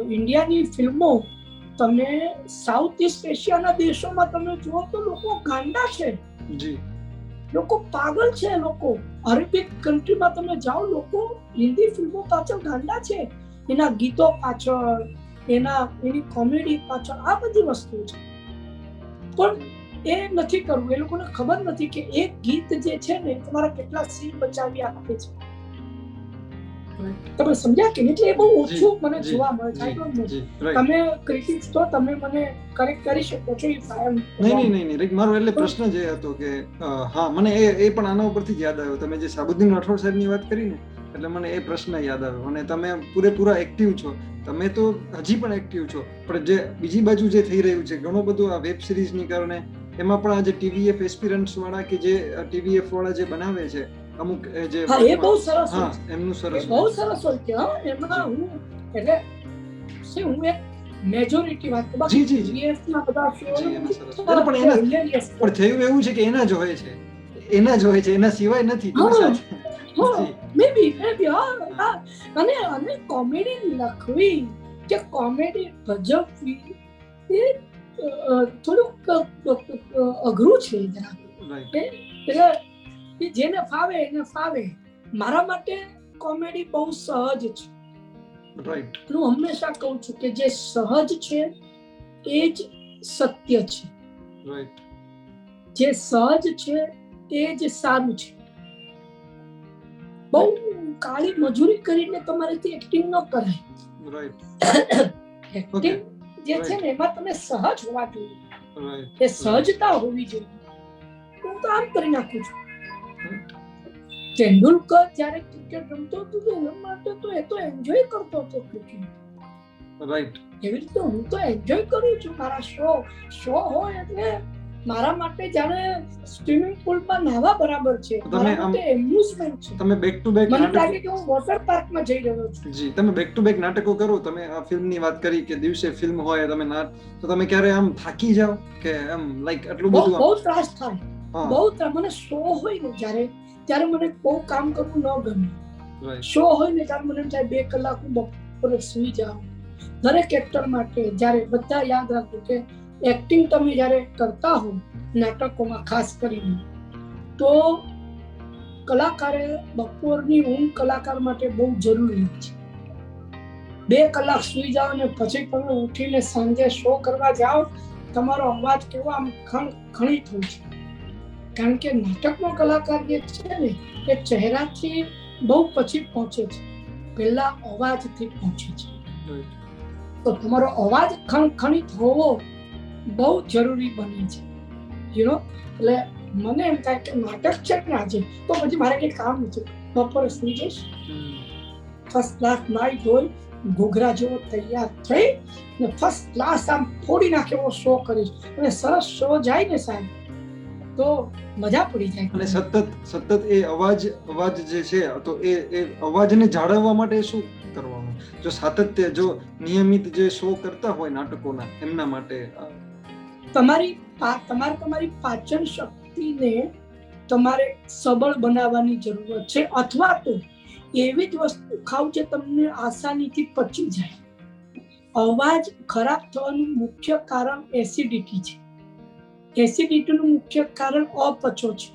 ઇન્ડિયાની ફિલ્મો તમે સાઉથ ઇસ્ટ એશિયાના દેશોમાં તમે જુઓ તો લોકો ગાંડા છે લોકો પાગલ છે લોકો અરેબિક કન્ટ્રીમાં તમે જાઓ લોકો હિન્દી ફિલ્મો પાછળ ગાંડા છે એના ગીતો પાછળ એની કોમેડી પાછળ આ બધી વસ્તુ છે પણ એ નથી કરવું એ લોકોને ખબર નથી કે એક ગીત જે છે ને તમારા કેટલા સીન બચાવી આપે છે તમે સમજ્યા કે એટલે એ બહુ ઓછું મને જોવા મળે છે તમે ક્રિટિક્સ તો તમે મને કરેક્ટ કરી શકો છો નહીં મારો એટલે પ્રશ્ન જે હતો કે હા મને એ પણ આના ઉપરથી યાદ આવ્યો તમે જે સાબુદ્દીન રાઠોડ સાહેબની વાત કરી ને એટલે મને એ પ્રશ્ન યાદ આવ્યો અને તમે પૂરેપૂરા એક્ટિવ છો તમે તો હજી પણ એક્ટિવ છો પણ જે બીજી બાજુ જે થઈ રહ્યું છે ઘણું બધું આ વેબ સિરીઝની કારણે એમાં પણ આ જે ટીવીએફ એસ્પિરન્ટ્સ વાળા કે જે ટીવીએફ વાળા જે બનાવે છે અમુક જે હા એ બહુ સરસ હા એમનું સરસ બહુ સરસ હોય છે હા એમાં હું એટલે હું એક મેજોરિટી વાત કરું જી જીએફ ના બધા શો પણ થયું એવું છે કે એના જ હોય છે એના સિવાય નથી મેબી હા અને કોમેડી લખવી કે કોમેડી ભજવવી એ થોડુંક અઘરું છે એટલે જેને ફાવે એને ફાવે મારા માટે કોમેડી બહુ સહજ છે રાઈટ હું હંમેશા કહું છું કે જે સહજ છે એ જ સત્ય છે રાઈટ જે સહજ છે એ જ સારું છે બહુ કાળી મજૂરી કરીને તમારેથી એક્ટિંગ ન કરાય રાઈટ એક્ટિંગ જે છે ને એમાં તમે સહજ હોવા જોઈએ એ સહજતા હોવી જોઈએ હું તો આમ કરી નાખું છું તેંડુલકર જ્યારે ક્રિકેટ રમતો હતો એના માટે તો એ તો એન્જોય કરતો હતો ક્રિકેટ રાઈટ એવી રીતે હું તો એન્જોય કરું છું મારા શો હોય એટલે મારા માટે જાણે સ્વિમિંગ પુલમાં નાહવા બરાબર છે મારા માટે એમ્યુઝમેન્ટ છે તમે બેક ટુ બેક મને લાગે કે હું વોટર પાર્કમાં જઈ રહ્યો છું જી તમે બેક ટુ બેક નાટકો કરો તમે આ ફિલ્મની વાત કરી કે દિવસે ફિલ્મ હોય તમે તો તમે ક્યારે આમ થાકી જાવ કે આમ લાઈક આટલું બધું બહુ ત્રાસ થાય બહુ મને શો હોય ને ત્યારે મને બહુ કામ કરવું ન ગમે શો હોય ને ત્યારે મને થાય 2 કલાક હું બપોરે સુઈ જાઉં દરેક એક્ટર માટે જ્યારે બધા યાદ રાખો કે એક્ટિંગ તમે જ્યારે કરતા હો નાટકોમાં ખાસ કરીને તો કલાકારે બપોરની ઊંઘ કલાકાર માટે બહુ જરૂરી છે 2 કલાક સુઈ જાઓ અને પછી તમે ઉઠીને સાંજે શો કરવા જાઓ તમારો અવાજ કેવો આમ ખણીત હોય છે કારણ કે નાટકનો કલાકાર જે છે ને એ ચહેરાથી બહુ પછી પહોંચે છે પહેલા અવાજથી પહોંચે છે તો તમારો અવાજ ખણીત હોવો બહુ જરૂરી બને છે એટલે મને એમ થાય કે નાટક છે ને આજે તો પછી મારે કંઈ કામ નથી બપોરે સુઈ જઈશ ફર્સ્ટ ક્લાસ નાઈ ધોઈ ઘૂઘરા જેવો તૈયાર થઈ ને ફર્સ્ટ ક્લાસ આમ ફોડી નાખે એવો શો કરીશ અને સરસ શો જાય ને સાહેબ તો મજા પડી જાય અને સતત એ અવાજ જે છે તો એ અવાજને જાળવવા માટે શું કરવાનું જો સાતત્ય જો નિયમિત જે શો કરતા હોય નાટકોના એમના માટે તમારી પાચન શક્તિને તમારે સબળ બનાવવાની જરૂરત છે અથવા તો એવી જ વસ્તુ ખાવ જે તમને આસાનીથી પચી જાય અવાજ ખરાબ થવાનું મુખ્ય કારણ એસિડિટી છે. એસિડિટીનું મુખ્ય કારણ અપચો છે.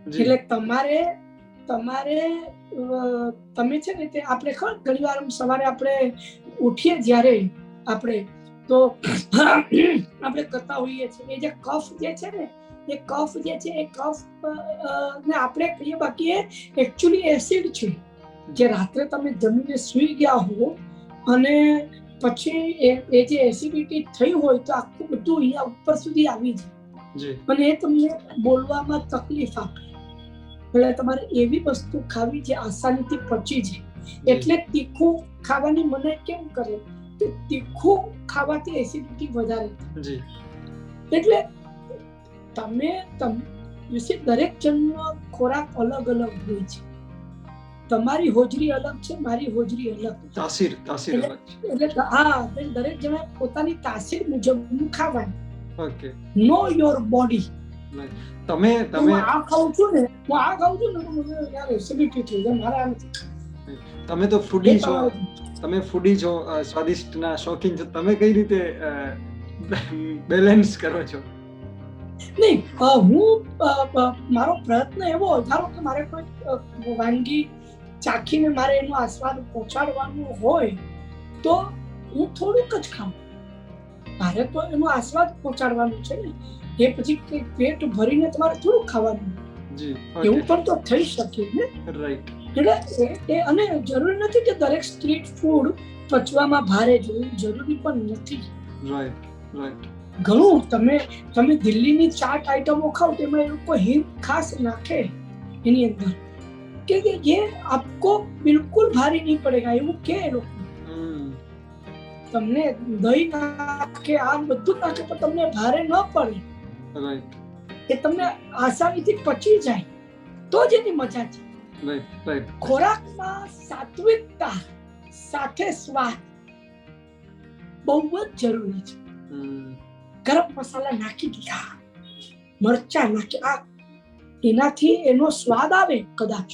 જી એટલે તમારે તમે છે ને તે આપણે ખબર ઘણી વાર સવારે આપણે ઉઠીએ જ્યારે આપણે તો આપણે કરતા હોઈએ છીએ એ જે કફ જે છે ને એ કફ ને આપણે કહીએ બાકી એ એકચ્યુઅલી એસિડ છે જે રાત્રે તમે જમીને સૂઈ ગયા હો અને પછી એ જે એસિડિટી થઈ હોય તો આખું બધું અહીંયા ઉપર સુધી આવી જાય જી અને એ તમને બોલવામાં તકલીફ આપે. એટલે તમારે એવી વસ્તુ ખાવી જે આસાનીથી પચી જાય. એટલે તીખું ખાવાની મનાઈ કેમ કરે કે તીખું ખાવાથી એસિડિટી વધારે થાય. જી એટલે દરેક જણનો ખોરાક અલગ અલગ હોય છે. તમારી હોજરી અલગ છે, મારી હોજરી અલગ છે. તાસીર અલગ છે. એટલે હા, દરેક જણા પોતાની તાસીર મુજબનું ખાવાનું. Okay, know your body. તમે હું આ ખાઉં છું ને તો મને યાર એસિડિટી થઈ જાય, મારા નથી. તમે તો ફૂડી છો, સ્વાદિષ્ટના શોખીન છો. તમે કઈ રીતે બેલેન્સ કરો છો? નહીં, હું મારો પ્રયત્ન એવો ધારો કે મારે કોઈ વાનગી ચાખીને મારે એનો આસ્વાદ પહોંચાડવાનો હોય તો હું થોડુંક જ ખાઉં. મારે તો એનો આસ્વાદ પહોંચાડવાનો છે ને, એ પછી પેટ ભરીને તમારે થોડું ખાવાનું. એવું પણ તો થઈ શકે ને. રાઈટ. એટલે અને જરૂરી નથી કે દરેક સ્ટ્રીટ ફૂડ પચવામાં ભારે જોવું જરૂરી પણ નથી. રાઈટ. ઘણું તમે દિલ્હીની ચાટ આઈટમો ખાઓ તેમાં એ લોકો હિંગ ખાસ નાખે એની અંદર કે ये आपको बिल्कुल भारी नहीं पड़ेगा એવું કે એ લોકો. તમને દહીં નાખે આમ બધું નાખે પણ તમને ભારે ન પડે. રાઈટ. એ તમને આસાનીથી પચી જાય તો જ એની મજા છે. રાઈટ. ખોરાકમાં સાત્વિકતા સાથે સ્વાદ બહુ જ જરૂરી છે. ગરમ મસાલા નાખી દીધા, મરચા નાખ્યા, એનાથી એનો સ્વાદ આવે કદાચ,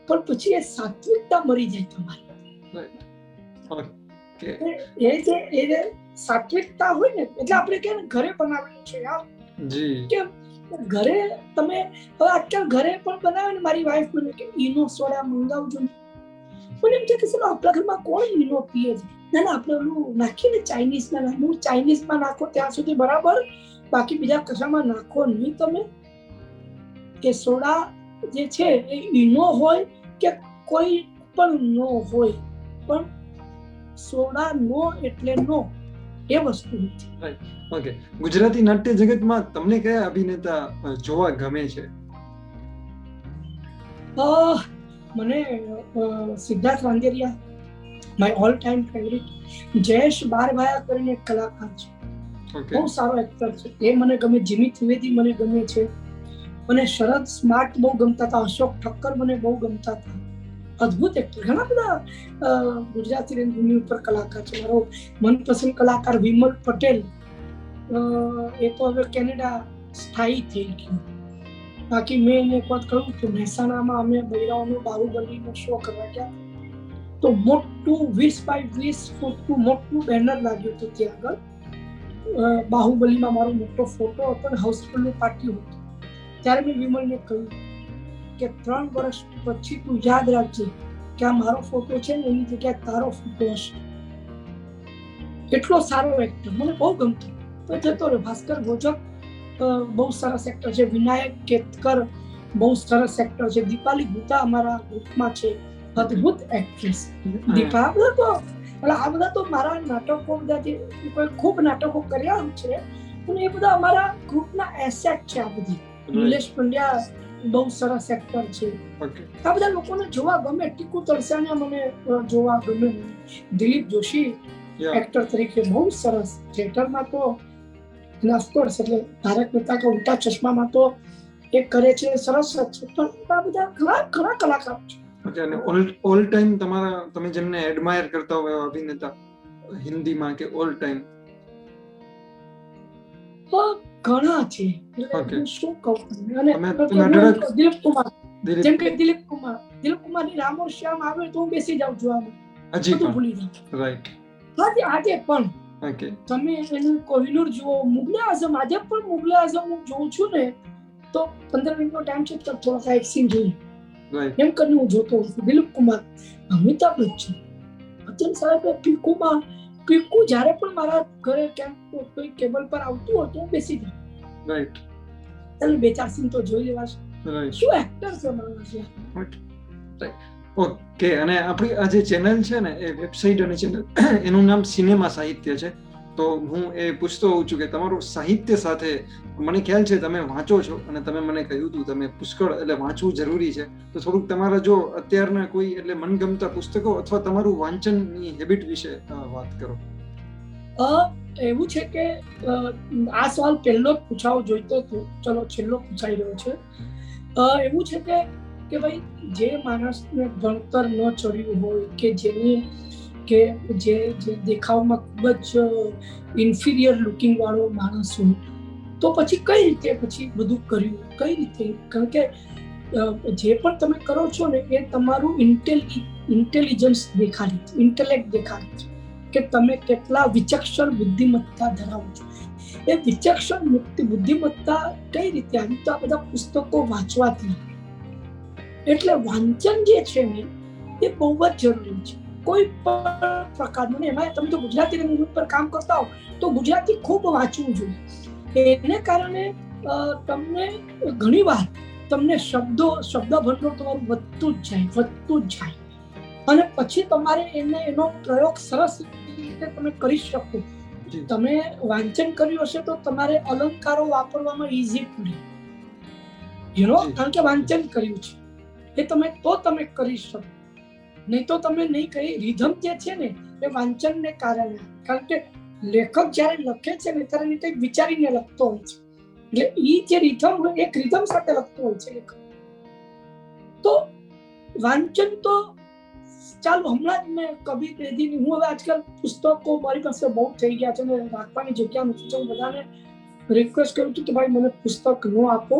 પણ પછી એ સાત્વિકતા મરી જાય તમારી. એ જે સાત્વિકતા હોય ને, એટલે આપણે કે ઘરે બનાવેલું છે યાર. કે ઘરે તમે આજકાલ ઘરે પણ બનાવે ને, મારી વાઈફ મને કે ઈનો સોડા મંગાવજો ને. પણ એમ કે આપણા ઘરમાં કોણ ઈનો પીએ છે? ના આપણે ઓલું નાખીને ચાઇનીઝમાં નાખો ત્યાં સુધી બરાબર, બાકી બીજા કશામાં નાખો નહીં તમે. કે સોડા જે છે એ ઈનો હોય કે કોઈ પણ નો હોય, પણ સોડા નો એટલે નો, એ વસ્તુ નથી. ઓકે. ગુજરાતી નાટ્ય જગતમાં તમને કયા અભિનેતા જોવા ગમે છે? મને Siddharth Randeria, my all time favourite. Jayesh Barbhaya કરીને એક કલાકાર છે, બહુ સારો એક્ટર છે, એ મને ગમે. જીમી ત્રિવેદી મને ગમે છે. મને શરદ સ્માર્ટ બહુ ગમતા હતા. અશોક ઠક્કર મને બહુ ગમતા હતા. અદ્ભુત એક્ટર. ઘણા બધા ગુજરાતી રંગભૂમિ ઉપર કલાકાર છે. મારો મનપસંદ કલાકાર વિમલ પટેલ, એ તો હવે કેનેડા સ્થાયી થઈ ગયું. બાકી મેં એને એક વાત કહ્યું કે મહેસાણામાં અમે બૈરાઓનો બાહુબલીનો શો કરવા ગયા તો મોટું 20x20 ફૂટનું મોટું બેનર લાગ્યું હતું ત્યાં આગળ. બાહુબલીમાં મારો મોટો ફોટો હતો અને હાઉસફુલનું પાટિયું હતું. ત્યારે મેં વિમલને કહ્યું કે 3 વર્ષ પછી તું યાદ રાખજે કે આ મારો ફોટો છે ને એની જગ્યાએ તારો ફોટો હશે. એટલો સારો એક્ટર, મને બહુ ગમતો. તો જતો રહ્યો. ભાસ્કર ભોજક બહુ સરસ એક્ટર છે. વિનાયક કેતકર બહુ સરસ એક્ટર છે. દીપાલી ગુતા અમારા ગ્રુપમાં છે, અદ્ભુત એક્ટ્રેસ દીપા. આ બધા તો મારા નાટકો, બધા જે ખૂબ નાટકો કર્યા છે અને એ બધા અમારા ગ્રુપના એસેટ છે. આ બધી નિલેશ પંડ્યા બહુ સરસ એક્ટર છે. આ બધા લોકોને જોવા ગમે. ટીકુ તલસાણિયા મને જોવા ગમે. દિલીપ જોશી એક્ટર તરીકે બહુ સરસ. થિયેટરમાં તો ઓફકોર્સ એટલે તારક મહેતા કા ઉલ્ટા ચશ્મામાં તો એ કરે છે સરસ જ છે. પણ આ બધા ઘણા કલાકાર છે. ઓકે. અને ઓલ ટાઈમ તમે જેમને એડમાયર કરતા હોય અભિનેતા હિન્દીમાં કે ઓલ ટાઈમ? ઘણા છે. શું કહું? અને દિલીપ કુમાર, જેમ કે દિલીપ કુમારની રામો શ્યામ આવે તો હું બેસી જાઉં છું, આમાં બધું ભૂલી જાઉં. રાઈટ. આજે પણ ઓકે તમે એનું કોહિનૂર જુઓ, મુગલે આઝમ, આજે પણ મુગલે આઝમ હું જોઉં છું ને તો 15 મિનિટનો ટાઈમ છે તો થોડા એક સીન જોઈએ રાઈટ એમ કરીને હું જોતો હોઉં છું. દિલીપ કુમાર, અમિતાભ બચ્ચન, બચ્ચન સાહેબ, પીકુ જ્યારે પણ મારા ઘરે ક્યાંક કોઈ કેબલ પર આવતું હોય તો હું બેસી જાઉં. રાઈટ ચાલો 2-4 સીન તો જોઈ લેવાશે. રાઈટ શું એક્ટર છે માણસ યાર. ઓકે. અને આપણી આ જે ચેનલ છે ને એ વેબસાઇટ અને ચેનલ એનું નામ સિનેમા સાહિત્ય છે. તો હું એ પૂછતો હોઉં છું કે તમારું સાહિત્ય સાથે, મને ખ્યાલ છે તમે વાંચો છો અને તમે મને કહ્યું હતું તમે પુષ્કળ એટલે વાંચવું જરૂરી છે, તો થોડુંક તમારા જો અત્યારના કોઈ એટલે મનગમતા પુસ્તકો અથવા તમારું વાંચનની હેબિટ વિશે વાત કરો. એવું છે કે આ સવાલ પહેલો જ પૂછાવો જોઈતો હતો, ચલો છેલ્લો પૂછાઈ રહ્યો છે. એવું છે કે ભાઈ જે માણસને ભણતર ન ચડ્યું હોય કે જે દેખાવમાં ખૂબ જ ઇન્ફિરિયર લુકિંગ વાળો માણસ હોય તો પછી કઈ રીતે પછી બધું કર્યું, કઈ રીતે? કારણ કે જે પણ તમે કરો છો ને એ તમારું ઇન્ટેલિજન્સ દેખાડે છે, ઇન્ટેલેક્ટ દેખાડે છે કે તમે કેટલા વિચક્ષણ બુદ્ધિમત્તા ધરાવો છો. એ વિચક્ષણ બુદ્ધિમત્તા કઈ રીતે આવી? તો આ બધા પુસ્તકો વાંચવાથી. એટલે વાંચન જે છે ને એ બહુ જ જરૂરી છે કોઈ પણ પ્રકારનું. એમાં તમે જો ગુજરાતી રંગમંચ પર કામ કરતા હો તો ગુજરાતી ખૂબ વાંચવું જોઈએ. એને કારણે તમને ઘણીવાર તમને શબ્દ ભંડોળ તમારું વધતું જ જાય અને પછી તમારે એનો પ્રયોગ સરસ રીતે તમે કરી શકો. તમે વાંચન કર્યું હશે તો તમારે અલંકારો વાપરવામાં ઈઝી પડે, કારણ કે વાંચન કર્યું છે એ તમે કરી શકો. નહીં તો તમે નહીં કરી. રિધમ જે છે ને એ વાંચનને કારણે, કારણ કે લેખક જ્યારે લખે છે ને ત્યારે કંઈક વિચારીને લખતો હોય છે, એટલે એ જે રિધમ હોય એક રિધમ સાથે લખતો હોય છે લેખક. તો વાંચન તો ચાલો, હમણાં જ મેં કબીર બેદીની, હું હવે આજકાલ પુસ્તકો મારી પાસે બહુ થઈ ગયા છે ને રાખવાની જગ્યા નથી, હું બધાને રિક્વેસ્ટ કરું છું કે ભાઈ મને પુસ્તક ન આપો,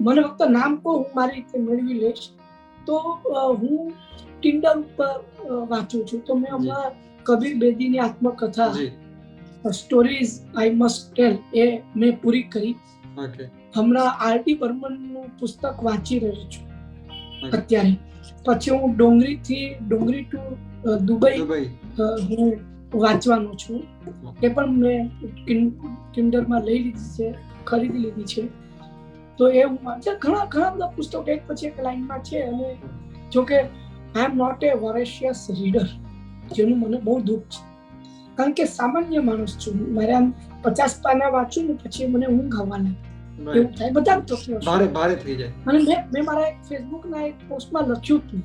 મને ફક્ત નામ કહો, હું મારી રીતે મેળવી લઈશ. તો હું ટિન્ડર ઉપર વાંચું છું. તો મેં હમણાં કબીર બેદીની આત્મકથા સ્ટોરીઝ આઈ મસ્ટ ટેલ એ મેં પૂરી કરી. હમણાં આરટી બર્મનનું પુસ્તક વાંચી રહ્યો છું અત્યારે. પછી હું ડોંગરી ટુ દુબઈ હું વાંચવાનો છું. એ પણ મેં કિન્ડરમાં લઈ લીધી છે, ખરીદી લીધી છે. તો એ હું વાંચે ઘણા બધા પુસ્તકો એક પછી એક લાઈનમાં છે. અને જોકે આઈ એમ નોટ એ વોરેશિયસ રીડર, જેનું મને બહુ દુઃખ છે, કારણ કે સામાન્ય માણસ છું. મારે આમ 50 પાના વાંચું ને પછી મને ઊંઘ આવવાના એવું થાય, બધા ભારે થઈ જાય. અને મેં મારા એક ફેસબુકના એક પોસ્ટમાં લખ્યું હતું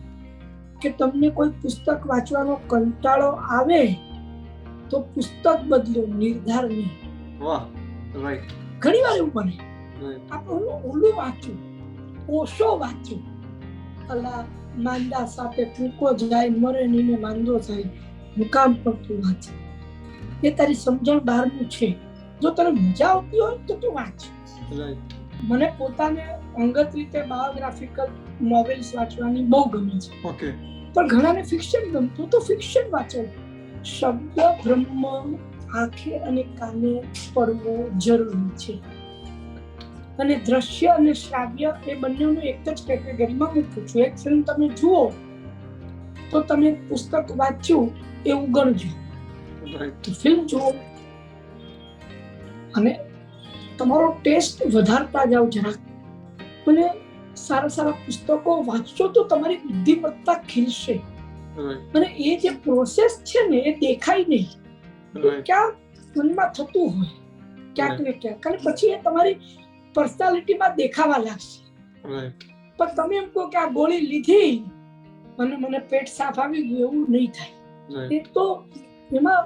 કે તમને કોઈ પુસ્તક વાંચવાનો કંટાળો આવે તો પુસ્તક બદલો, નિર્ધાર નહીં. વાહ, રાઈટ. ઘણી વાર એવું બને આપણે ઓલું વાંચ્યું, ઓશો વાંચ્યું, અલા માંદા સાથે ફૂંકો જાય, મરે નહીં ને માંદો થાય, મુકામ પર તું વાંચે. એ તારી સમજણ બહારનું છે. જો તને મજા આવતી હોય તો તું વાંચ. મને પોતાને અંગત રીતે બાયોગ્રાફિકલ નોવેલ્સ વાંચવાની બહુ ગમે છે, પણ ઘણાને ફિક્શન ગમતું તો ફિક્શન વાંચો. શબ્દ બ્રહ્મ આંખે અને કાને પડવો જરૂરી છે. અને દ્રશ્ય અને શ્રાવ્ય એ બંનેનું એક જ કેટેગરીમાં મૂકું છું. એક ફિલ્મ તમે જુઓ તો તમે પુસ્તક વાંચ્યું એવું ગણજો. ફિલ્મ જુઓ અને તમારો ટેસ્ટ વધારતા જાઓ જરાક. અને સારા પુસ્તકો વાંચશો તો તમારી બુદ્ધિમત્તા ખીલશે. અને એ જે પ્રોસેસ છે ને એ દેખાય નહીં, ક્યાંક મનમાં થતું હોય ક્યાંક ને ક્યાંક, અને પછી એ તમારી પર્સનાલિટીમાં દેખાવા લાગશે. પણ તમે એમ કહો કે આ ગોળી લીધી અને મને પેટ સાફ આવી ગયું, એવું નહીં થાય. એ તો એમાં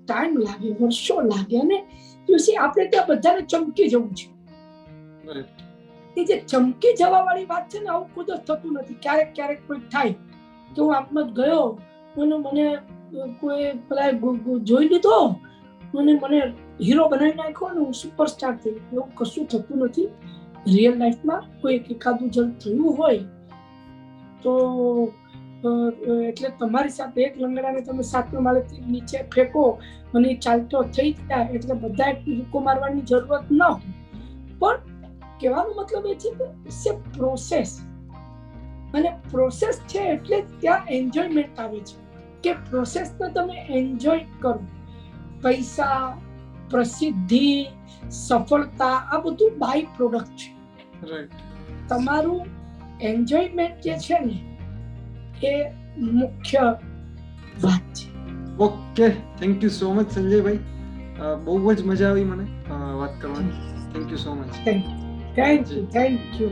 ટાઈમ લાગે, વર્ષો લાગે. અને આપણે ત્યાં બધાને ચમકી જવું છે. એ જે ચમકી જવા વાળી વાત છે ને, આવું ખુદ જ થતું નથી. ક્યારેક કોઈ થાય કે હું આત્મા ગયો અને મને કોઈ પેલા જોઈ લીધો અને મને હીરો બનાવી નાખ્યો અને હું સુપરસ્ટાર થઈ ગયો. એવું કશું થતું નથી રિયલ લાઈફમાં. કોઈ એકાદું જણ થયું હોય તો એટલે તમારી સાથે એક લંગડાને તમે 7મા માળેથી નીચે ફેંકો અને એ ચાલતો થઈ જાય એટલે બધાએ કૂદકો મારવાની જરૂરત ન હોય. પણ કહેવાનો મતલબ એ છે કે ઇટ્સ એ પ્રોસેસ, અને પ્રોસેસ છે એટલે ત્યાં એન્જોયમેન્ટ આવે છે કે પ્રોસેસને તમે એન્જોય કરો. પૈસા, પ્રસિદ્ધિ, સફળતા આ બધું બાય પ્રોડક્ટ છે. રાઈટ. તમારું એન્જોયમેન્ટ જે છે ને એ મુખ્ય વાત છે. Okay, thank you so much સંજયભાઈ. બહુ જ મજા આવી મને વાત કરવાની. Thank you so much. Thank you.